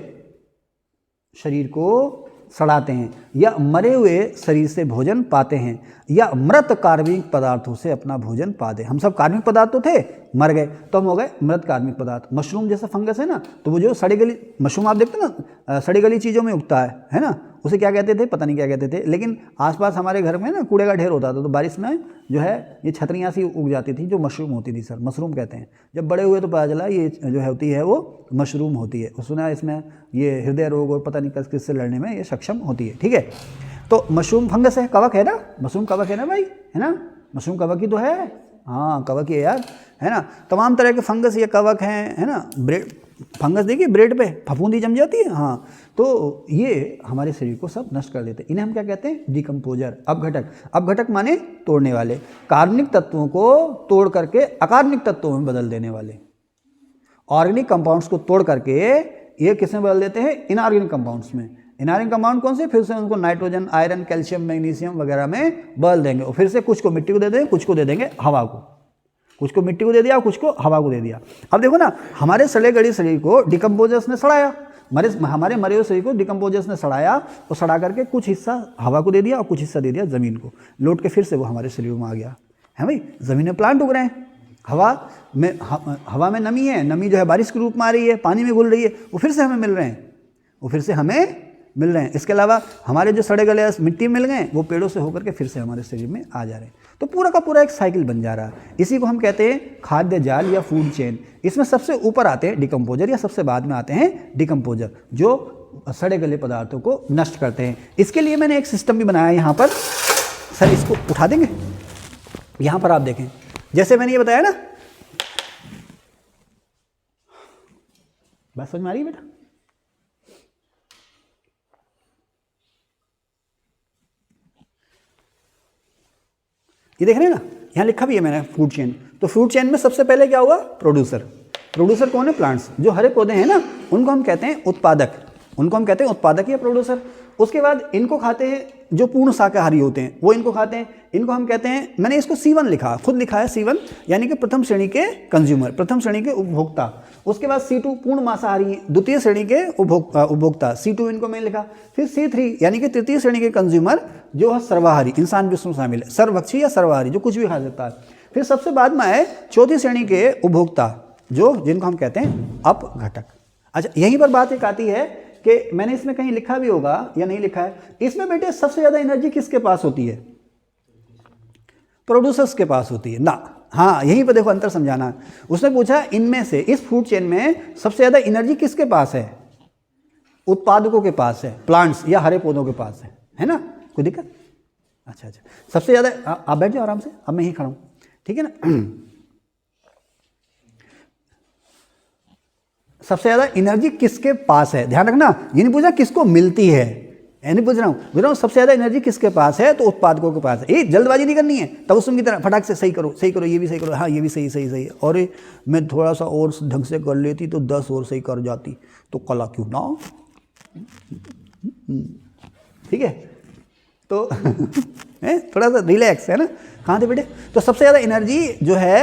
Speaker 1: शरीर को सड़ाते हैं या मरे हुए शरीर से भोजन पाते हैं या मृत कार्बनिक पदार्थों से अपना भोजन पाते। हम सब कार्बनिक पदार्थ तो थे, मर गए तो हम हो गए मृत कार्बनिक पदार्थ। मशरूम जैसा फंगस है ना, तो वो जो सड़ी गली मशरूम आप देखते ना, सड़ी गली चीज़ों में उगता है ना, उसे क्या कहते थे? पता नहीं क्या कहते थे। लेकिन आसपास हमारे घर में ना कूड़े का ढेर होता था, तो बारिश में जो है ये छतरियाँ सी उग जाती थी, जो मशरूम होती थी सर, मशरूम कहते हैं। जब बड़े हुए तो पता चला ये जो है होती है वो मशरूम होती है। सुना इसमें ये हृदय रोग और पता नहीं किससे लड़ने में ये सक्षम होती है। ठीक है, तो मशरूम फंगस है, कवक है ना, मशरूम कवक है ना भाई, है ना, मशरूम कवक ही तो है। हाँ कवक ही है यार, है ना। तमाम तरह के फंगस या कवक हैं, है ना। ब्रेड फंगस देखिए, ब्रेड पे फफूंदी जम जाती है, हाँ, तो ये हमारे शरीर को सब नष्ट कर देते हैं। इन्हें हम क्या कहते हैं? डिकम्पोजर, अपघटक। अपघटक माने तोड़ने वाले, कार्बनिक तत्वों को तोड़ करके अकार्बनिक तत्वों में बदल देने वाले। ऑर्गेनिक कंपाउंड्स को तोड़ करके ये किस में बदल देते हैं? इनऑर्गेनिक कंपाउंड्स में। इनऑर्गेनिक कंपाउंड कौन से, फिर से उनको नाइट्रोजन, आयरन, कैल्शियम, मैग्नीशियम वगैरह में बदल देंगे और फिर से कुछ को मिट्टी को दे देंगे, कुछ को दे देंगे हवा को, कुछ को मिट्टी को दे दिया, कुछ को हवा को दे दिया। अब देखो ना, हमारे सड़े गड़े शरीर को डिकम्पोजर्स ने सड़ाया, हमारे मरे हुए शरीर को डिकम्पोजर्स ने सड़ाया और सड़ा करके कुछ हिस्सा हवा को दे दिया और कुछ हिस्सा दे दिया ज़मीन को, लौट के फिर से वो हमारे शरीर में आ गया है भाई। ज़मीन में प्लांट उग रहे हैं, हवा में नमी है, नमी जो है बारिश के रूप में आ रही है, पानी में घुल रही है, वो फिर से हमें मिल रहे हैं, वो फिर से हमें मिल रहे हैं। इसके अलावा हमारे जो सड़े गले मिट्टी मिल गए, वो पेड़ों से होकर के फिर से हमारे शरीर में आ जा रहे हैं। तो पूरा का पूरा एक साइकिल बन जा रहा है। इसी को हम कहते हैं खाद्य जाल या फूड चेन। इसमें सबसे ऊपर आते हैं डिकम्पोजर या सबसे बाद में आते हैं डिकम्पोजर, जो सड़े गले पदार्थों को नष्ट करते हैं। इसके लिए मैंने एक सिस्टम भी बनाया यहाँ पर। सर इसको उठा देंगे, यहाँ पर आप देखें, जैसे मैंने ये बताया ना, बात समझ में आ रही है बेटा? ये देख रहे हैं ना, यहाँ लिखा भी है मैंने फूड चेन। तो फूड चेन में सबसे पहले क्या हुआ, प्रोड्यूसर। प्रोड्यूसर कौन है, प्लांट्स। जो हरे पौधे हैं ना, उनको हम कहते हैं उत्पादक, उनको हम कहते हैं उत्पादक या प्रोड्यूसर। उसके बाद इनको खाते हैं जो पूर्ण शाकाहारी होते हैं, वो इनको खाते हैं, इनको हम कहते हैं, मैंने इसको C1 लिखा, खुद लिखा है C1, यानी कि प्रथम श्रेणी के कंज्यूमर, प्रथम श्रेणी के उपभोक्ता। उसके बाद C2 पूर्ण मांसाहारी, द्वितीय श्रेणी के उपभोक्ता, C2 इनको मैंने लिखा। फिर C3 यानी कि तृतीय श्रेणी के कंज्यूमर, जो है सर्वाहारी, इंसान भी उसमें शामिल है, सर्वभक्षी या सर्वाहारी, जो कुछ भी खा सकता है। फिर सबसे बाद में आए चौथी श्रेणी के उपभोक्ता, जो जिनको हम कहते हैं अपघटक। अच्छा, यहीं पर बात एक आती है कि मैंने इसमें कहीं लिखा भी होगा या नहीं लिखा है, इसमें बेटे सबसे ज़्यादा एनर्जी किसके पास होती है, प्रोड्यूसर्स के पास होती है ना। हाँ, यहीं पर देखो अंतर समझाना। उसने पूछा इनमें से, इस फूड चेन में सबसे ज़्यादा एनर्जी किसके पास है, उत्पादकों के पास है, प्लांट्स या हरे पौधों के पास है ना। कोई दिक्कत? अच्छा, सबसे ज़्यादा, आप बैठ जाओ आराम से, अब मैं ही खड़ा हूँ, ठीक है ना। सबसे ज़्यादा एनर्जी किसके पास है, ध्यान रखना, ये नहीं पूछा किसको मिलती है, ये नहीं पूछ रहा हूँ, सबसे ज़्यादा एनर्जी किसके पास है, तो उत्पादकों के पास है। ये जल्दबाजी नहीं करनी है, तब उसकी तरह फटाक से सही करो, ये भी सही करो, हाँ ये भी सही, और मैं थोड़ा सा और ढंग से कर लेती तो 10 और सही कर जाती, तो कला क्यों ना, ठीक है। तो थोड़ा सा रिलैक्स है ना। कहाँ थे बेटे? तो सबसे ज़्यादा एनर्जी जो है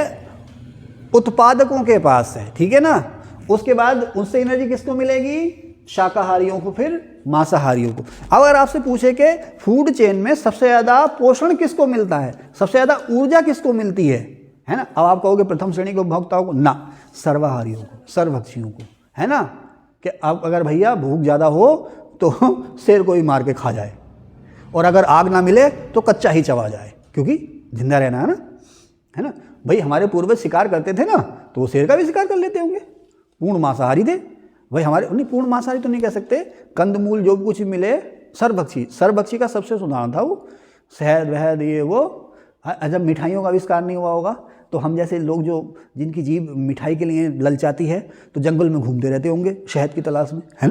Speaker 1: उत्पादकों के पास है, ठीक है ना। उसके बाद उससे एनर्जी किसको मिलेगी, शाकाहारियों को, फिर मांसाहारियों को। अगर आपसे पूछे कि फूड चेन में सबसे ज़्यादा पोषण किसको मिलता है, सबसे ज़्यादा ऊर्जा किसको मिलती है ना, अब आप कहोगे प्रथम श्रेणी के उपभोक्ताओं को ना, सर्वाहारियों को, सर्वभक्षियों को, है ना। कि अब अगर भैया भूख ज़्यादा हो तो शेर को ही मार के खा जाए, और अगर आग ना मिले तो कच्चा ही चबा जाए, क्योंकि जिंदा रहना है ना। भाई हमारे पूर्वज शिकार करते थे ना, तो वो शेर का भी शिकार कर लेते होंगे, पूर्ण मांसाहारी थे भाई हमारे। नहीं, पूर्ण मांसाहारी तो नहीं कह सकते, कंदमूल जो भी कुछ मिले, सर्वभक्षी का सबसे उदाहरण था वो, शहद वहद ये वो। जब मिठाइयों का आविष्कार नहीं हुआ होगा तो हम जैसे लोग जो जिनकी जीभ मिठाई के लिए ललचाती है, तो जंगल में घूमते रहते होंगे शहद की तलाश में, है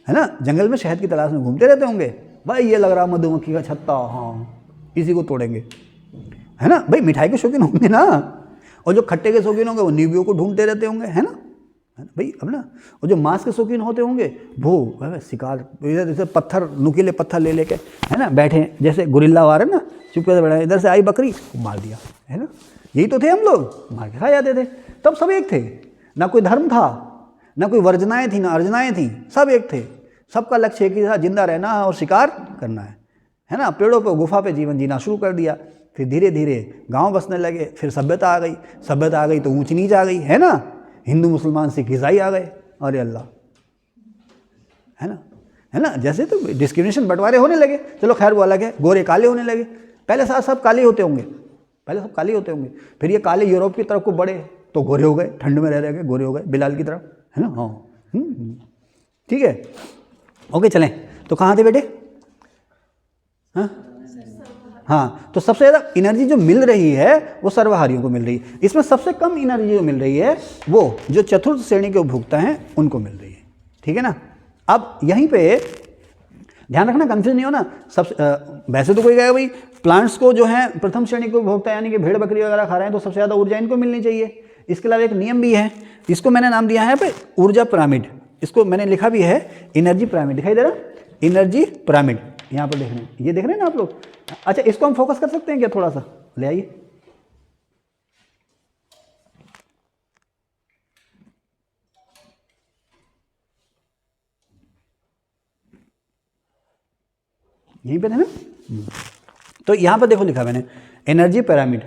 Speaker 1: ना, जंगल में शहद की तलाश में घूमते रहते होंगे। भाई ये लग रहा मधुमक्खी का छत्ता, हाँ इसी को तोड़ेंगे, है ना। भाई मिठाई के शौकीन होंगे ना, और जो खट्टे के शौकीन होंगे वो नींबुओं को ढूंढते रहते होंगे, है ना भाई, अब ना। और जो मांस के शौकीन होते होंगे वो शिकार, जैसे पत्थर, नुकीले पत्थर ले लेके, है ना, बैठे जैसे गुरिल्ला वार है ना, चुपके से बैठा, इधर से आई बकरी मार दिया, है ना। यही तो थे हम लोग, मार के खा जाते थे। तब सब एक थे, ना कोई धर्म था, ना कोई वर्जनाएं थी, ना अर्जनाएं थी, सब एक थे। सबका लक्ष्य एक ही था, जिंदा रहना और शिकार करना है ना। पेड़ों पर, गुफा पे जीवन जीना शुरू कर दिया, फिर धीरे धीरे गांव बसने लगे, फिर सभ्यता आ गई तो ऊंच नीच आ गई, है ना। हिंदू मुसलमान सिख ईसाई आ गए, अरे अल्लाह, है ना। जैसे तो डिस्क्रिमिनेशन, बंटवारे होने लगे, चलो खैर वो अलग है, गोरे काले होने लगे। पहले सब काले होते होंगे, फिर ये काले यूरोप की तरफ को बढ़े तो गोरे हो गए, ठंड में रह के गोरे हो गए, बिलाल की तरफ, है ना। हाँ, ठीक है, ओके चलें। तो कहाँ थे बेटे? हाँ, तो सबसे ज़्यादा एनर्जी जो मिल रही है वो सर्वाहारियों को मिल रही है। इसमें सबसे कम एनर्जी जो मिल रही है वो जो चतुर्थ श्रेणी के उपभोक्ता हैं उनको मिल रही है, ठीक है ना। अब यहीं पे ध्यान रखना, कंफ्यूज नहीं होना। वैसे तो कोई कहेगा भाई प्लांट्स को जो है प्रथम श्रेणी के उपभोक्ता यानी कि भेड़ बकरी वगैरह खा रहे हैं तो सबसे ज़्यादा ऊर्जा इनको मिलनी चाहिए। इसके अलावा एक नियम भी है, इसको मैंने नाम दिया है ऊर्जा पिरामिड। इसको मैंने लिखा भी है एनर्जी पिरामिड, दिखाई दे रहा एनर्जी पिरामिड, यहाँ पर देख रहे हैं, ये देख रहे हैं ना आप लोग। अच्छा इसको हम फोकस कर सकते हैं क्या, थोड़ा सा ले आइए। यहीं पे थे ना। तो यहाँ पर देखो लिखा मैंने एनर्जी पिरामिड,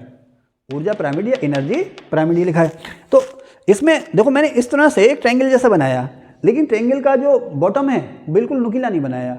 Speaker 1: ऊर्जा पिरामिड या एनर्जी पिरामिड ये लिखा है। तो इसमें देखो मैंने इस तरह से एक ट्रायंगल जैसा बनाया, लेकिन ट्रायंगल का जो बॉटम है बिल्कुल नुकीला नहीं बनाया,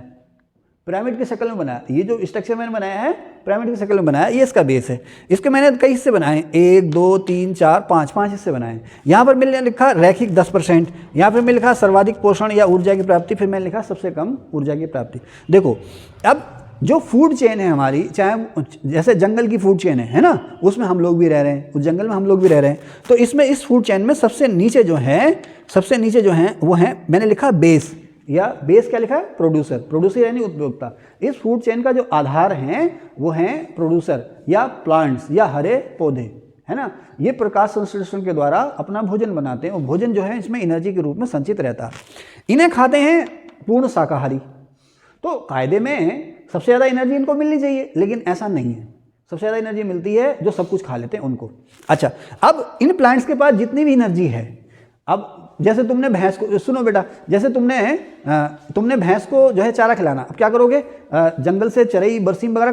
Speaker 1: पिरामिड की शक्ल में बनाया। ये जो स्ट्रक्चर मैंने बनाया है पिरामिड की शक्ल में बनाया, ये इसका बेस है। इसके मैंने कई हिस्से बनाए, 1 2 3 4 5 हिस्से बनाए। यहाँ पर मैंने लिखा रैखिक 10%, यहाँ पर मैंने लिखा सर्वाधिक पोषण या ऊर्जा की प्राप्ति, फिर मैंने लिखा सबसे कम ऊर्जा की प्राप्ति। देखो अब जो फूड चेन है हमारी, चाहे जैसे जंगल की फूड चेन है ना, उसमें हम लोग भी रह रहे हैं, उस जंगल में हम लोग भी रह रहे हैं। तो इसमें इस फूड चेन में सबसे नीचे जो है वो है मैंने लिखा बेस, या बेस क्या लिखा है प्रोड्यूसर, प्रोड्यूसर यानी उपभोक्ता। इस फूड चेन का जो आधार हैं वो हैं प्रोड्यूसर या प्लांट्स या हरे पौधे, है ना। ये प्रकाश संश्लेषण के द्वारा अपना भोजन बनाते हैं और भोजन जो है इसमें एनर्जी के रूप में संचित रहता है। इन्हें खाते हैं पूर्ण शाकाहारी। तो कायदे में सबसे ज़्यादा एनर्जी इनको मिलनी चाहिए, लेकिन ऐसा नहीं है। सबसे ज़्यादा एनर्जी मिलती है जो सब कुछ खा लेते हैं उनको। अच्छा अब इन प्लांट्स के पास जितनी भी एनर्जी है, अब जैसे तुमने भैंस को, सुनो बेटा, जैसे तुमने भैंस को जो है चारा खिलाना, अब क्या करोगे, जंगल से चरई बरसीम वगैरह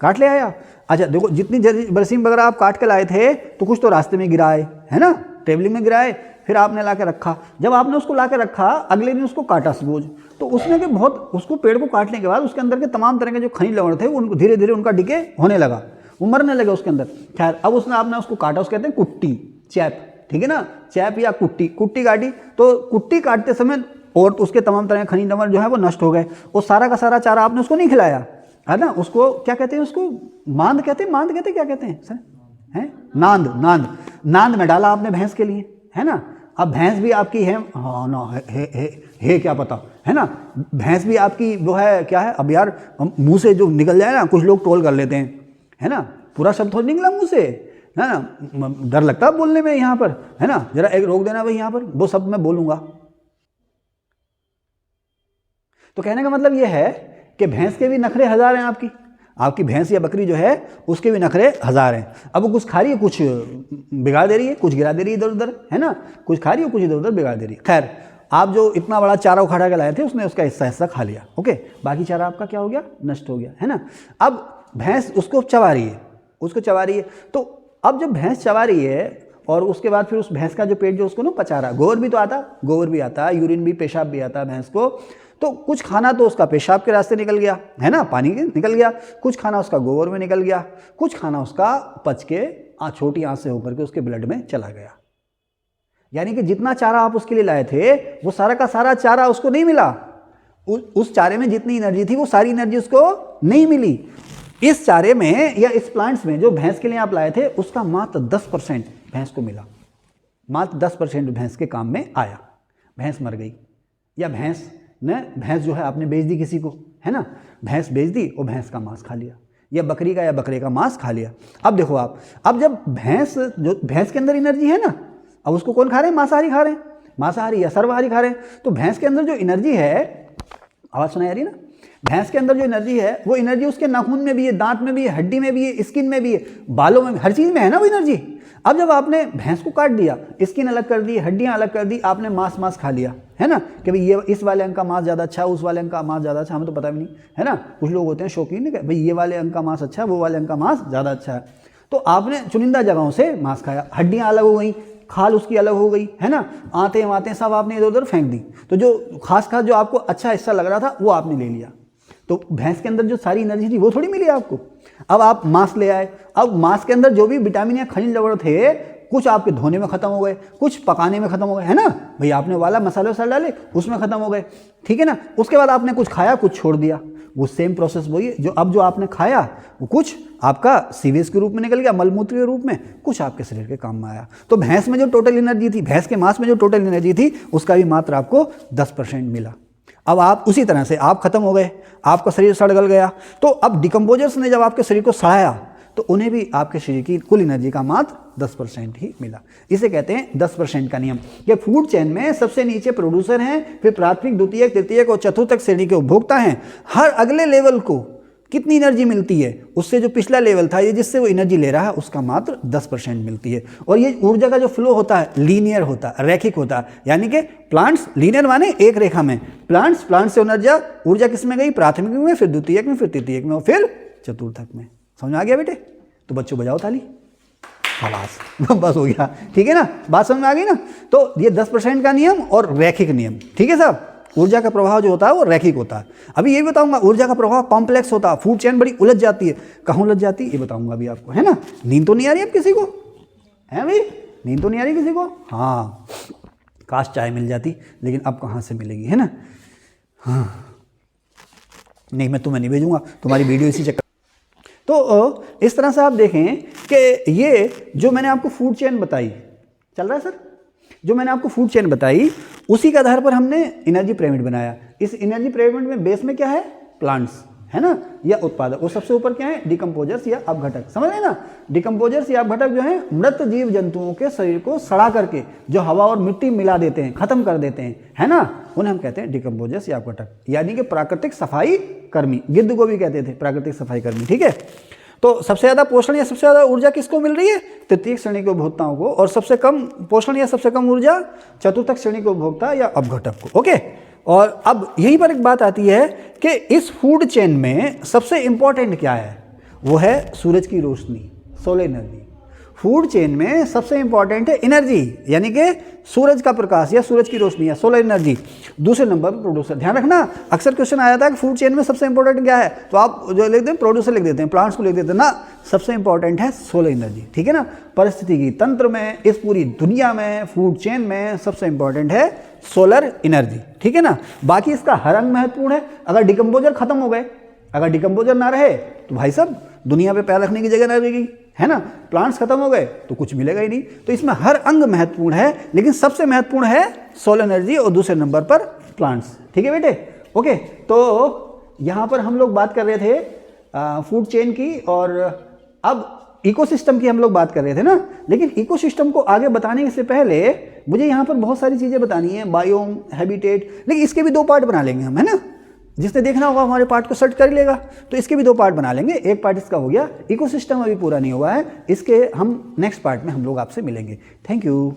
Speaker 1: काट ले आया। अच्छा देखो जितनी बरसीम वगैरह आप काट के लाए थे तो कुछ तो रास्ते में गिराए, है ना, ट्रेवलिंग में गिराए, फिर आपने ला के रखा। जब आपने उसको ला के रखा अगले दिन उसको काटा सपोज, तो उसने के बहुत उसको पेड़ को काटने के बाद उसके अंदर के तमाम तरह के जो खनिज लवण थे उनको धीरे धीरे उनका डिके होने लगा, वो मरने लगे उसके अंदर। खैर अब आपने उसको काटा, उसको कहते हैं कुट्टी, चैप, ठीक है ना, चैप या कुट्टी काटी। तो कुट्टी काटते समय और उसके तमाम तरह के खनिज लवण जो है वो नष्ट हो गए। और सारा का सारा चारा आपने उसको नहीं खिलाया, है ना। उसको क्या कहते हैं, उसको मांद कहते हैं क्या कहते हैं सर, हैं नांद में डाला आपने भैंस के लिए, है ना। अब भैंस भी आपकी है, हाँ ना है क्या पता, है ना, भैंस भी आपकी वो है क्या है। अब यार मुंह से जो निकल जाए ना, कुछ लोग ट्रोल कर लेते हैं, है ना, पूरा शब्द थोड़ा निकला मुंह से, है ना, डर लगता है बोलने में यहाँ पर, है ना, जरा एक रोक देना भाई, यहाँ पर वो शब्द मैं बोलूँगा। तो कहने का मतलब ये है कि भैंस के भी नखरे हजार हैं, आपकी भैंस या बकरी जो है उसके भी नखरे हजार हैं। अब वो कुछ खा रही है, कुछ बिगाड़ दे रही है, कुछ गिरा दे रही है इधर उधर, है ना, कुछ खा रही है, कुछ इधर उधर बिगाड़ दे रही है। खैर आप जो इतना बड़ा चारा उखाड़ा के लाए थे उसने उसका हिस्सा खा लिया, ओके, बाकी चारा आपका क्या हो गया, नष्ट हो गया, है ना। अब भैंस उसको चबा रही है, तो अब जब भैंस चबा रही है और उसके बाद फिर उस भैंस का जो पेट जो उसको ना पचा रहा, गोबर भी आता, यूरिन भी, पेशाब भी आता है भैंस को। तो कुछ खाना तो उसका पेशाब के रास्ते निकल गया, है ना, पानी निकल गया, कुछ खाना उसका गोबर में निकल गया, कुछ खाना उसका पच के छोटी आंत से होकर के उसके ब्लड में चला गया। यानी कि जितना चारा आप उसके लिए लाए थे वो सारा का सारा चारा उसको नहीं मिला, उस चारे में जितनी एनर्जी थी वो सारी एनर्जी उसको नहीं मिली। इस चारे में या इस प्लांट्स में जो भैंस के लिए आप लाए थे उसका मात्र 10% भैंस को मिला, मात्र 10% भैंस के काम में आया। भैंस मर गई, या भैंस जो है आपने बेच दी किसी को, है ना, भैंस बेच दी और भैंस का मांस खा लिया, या बकरी का या बकरे का मांस खा लिया। अब देखो आप, अब जब भैंस के अंदर एनर्जी है ना, अब उसको कौन खा रहे हैं, मांसाहारी या सर्वाहारी खा रहे हैं। तो भैंस के अंदर जो एनर्जी है, आवाज़ सुनाई आ रही है ना, भैंस के अंदर जो एनर्जी है वो एनर्जी उसके नाखून में भी है, दांत में भी है, हड्डी में भी है, स्किन में भी है, बालों में, हर चीज़ में है ना वो एनर्जी। अब जब आपने भैंस को काट दिया, स्किन अलग कर दी, हड्डियां अलग कर दी, आपने मांस खा लिया, है ना, कि भाई ये इस वाले अंग का मांस ज़्यादा अच्छा है, उस वाले अंग का मांस ज़्यादा अच्छा, हमें तो पता भी नहीं, है ना। कुछ लोग होते हैं शौकीन कि भाई ये वाले अंग का मांस अच्छा है, वो वाले अंग का मांस ज़्यादा अच्छा है। तो आपने चुनिंदा जगहों से मांस खाया, हड्डियाँ अलग हो गई, खाल उसकी अलग हो गई, है ना, आते सब आपने इधर उधर फेंक दी। तो जो खास जो आपको अच्छा हिस्सा लग रहा था वो आपने ले लिया। तो भैंस के अंदर जो सारी एनर्जी थी वो थोड़ी मिली आपको। अब आप मांस ले आए, अब मांस के अंदर जो भी विटामिन या खनिज लवण थे, कुछ आपके धोने में खत्म हो गए, कुछ पकाने में खत्म हो गए, है ना भाई, आपने वाला मसाले वसाले डाले उसमें खत्म हो गए, ठीक है ना। उसके बाद आपने कुछ खाया, कुछ छोड़ दिया, वो सेम प्रोसेस वही है। जो आपने खाया वो कुछ आपका सीवेज के रूप में निकल गया, मलमूत्र के रूप में, कुछ आपके शरीर के काम में आया। तो भैंस में जो टोटल एनर्जी थी, भैंस के मांस में जो टोटल एनर्जी थी, उसका भी मात्र आपको 10% मिला। अब आप उसी तरह से आप खत्म हो गए, आपका शरीर सड़ गल गया। तो अब डिकम्पोजर्स ने जब आपके शरीर को सड़ाया तो उन्हें भी आपके शरीर की कुल एनर्जी का मात्र 10% ही मिला। इसे कहते हैं 10% का नियम। ये फूड चेन में सबसे नीचे प्रोड्यूसर हैं, फिर प्राथमिक, द्वितीयक, तृतीयक और चतुर्थक श्रेणी के उपभोक्ता हैं। हर अगले लेवल को कितनी एनर्जी मिलती है, उससे जो पिछला लेवल था, ये जिससे वो एनर्जी ले रहा है, उसका मात्र 10% मिलती है। और ये ऊर्जा का जो फ्लो होता है लीनियर होता है, रैखिक होता है, यानी कि प्लांट्स, लीनियर माने एक रेखा में, प्लांट से ऊर्जा किस में गई, प्राथमिक में, फिर द्वितीयक में, फिर तृतीयक में और फिर चतुर्थक में। समझ में आ गया बेटे? तो बच्चों बजाओ ताली, बस हो गया, ठीक है ना, बात समझ में आ गई ना। तो ये 10% का नियम और रैखिक नियम, ठीक है साहब। ऊर्जा का प्रवाह जो होता है वो रैखिक होता है। अभी ये बताऊंगा, ऊर्जा का प्रवाह कॉम्प्लेक्स होता है, फूड चेन बड़ी उलझ जाती है। कहाँ उलझ जाती है ये बताऊंगा अभी आपको, है ना। नींद तो नहीं आ रही अब किसी को, है भाई? नींद तो नहीं आ रही किसी को? हाँ, काश चाय मिल जाती, लेकिन अब कहाँ से मिलेगी, है ना। हाँ, नहीं, मैं तुम्हें नहीं भेजूंगा, तुम्हारी वीडियो इसी चक्कर। तो इस तरह से आप देखें कि ये जो मैंने आपको फूड चेन बताई, चल रहा है सर, जो मैंने आपको फूड चेन बताई, उसी के आधार पर हमने एनर्जी पिरामिड बनाया। इस एनर्जी पिरामिड में बेस में क्या है? प्लांट्स, है ना, या उत्पादक। और सबसे ऊपर क्या है? डिकम्पोजर्स या अपघटक। समझ रहे ना? डिकम्पोजर्स या अपघटक जो है मृत जीव जंतुओं के शरीर को सड़ा करके जो हवा और मिट्टी मिला देते हैं, खत्म कर देते हैं, है ना, उन्हें हम कहते हैं डिकम्पोजर्स या अपघटक, यानी कि प्राकृतिक सफाई कर्मी। गिद्ध को भी कहते थे प्राकृतिक सफाई कर्मी, ठीक है। तो सबसे ज़्यादा पोषण या सबसे ज़्यादा ऊर्जा किसको मिल रही है? तृतीयक श्रेणी के उपभोक्ताओं को। और सबसे कम पोषण या सबसे कम ऊर्जा चतुर्थक श्रेणी के उपभोक्ता या अपघटक को। ओके। और अब यहीं पर एक बात आती है कि इस फूड चेन में सबसे इंपॉर्टेंट क्या है? वो है सूरज की रोशनी, सोलर एनर्जी। फूड चेन में सबसे इंपॉर्टेंट है एनर्जी, यानी कि सूरज का प्रकाश या सूरज की रोशनी या सोलर एनर्जी। दूसरे नंबर पर प्रोड्यूसर। ध्यान रखना, अक्सर क्वेश्चन आया था कि फूड चेन में सबसे इंपॉर्टेंट क्या है, तो आप जो लिख देते हैं प्रोड्यूसर लिख देते हैं, प्लांट्स को लिख देते हैं ना। सबसे इंपॉर्टेंट है सोलर एनर्जी, ठीक है ना। परिस्थितिकी तंत्र में, इस पूरी दुनिया में, फूड चेन में सबसे इंपॉर्टेंट है सोलर एनर्जी, ठीक है ना। बाकी इसका हर अंग महत्वपूर्ण है। अगर डिकम्पोजर खत्म हो गए, अगर डिकम्पोजर ना रहे तो भाई साहब दुनिया पे पैर रखने की जगह ना रहेगी, है ना। प्लांट्स खत्म हो गए तो कुछ मिलेगा ही नहीं। तो इसमें हर अंग महत्वपूर्ण है, लेकिन सबसे महत्वपूर्ण है सोलर एनर्जी और दूसरे नंबर पर प्लांट्स, ठीक है बेटे। ओके, तो यहाँ पर हम लोग बात कर रहे थे फूड चेन की, और अब इकोसिस्टम की हम लोग बात कर रहे थे ना। लेकिन इकोसिस्टम को आगे बताने से पहले मुझे यहाँ पर बहुत सारी चीज़ें बतानी है, बायोम, हैबिटेट, लेकिन इसके भी 2 पार्ट बना लेंगे हम, है ना। जिसने देखना होगा हमारे पार्ट को सर्च कर ही लेगा। तो इसके भी 2 पार्ट बना लेंगे। एक पार्ट इसका हो गया, इकोसिस्टम अभी पूरा नहीं हुआ है, इसके हम नेक्स्ट पार्ट में हम लोग आपसे मिलेंगे। Thank you.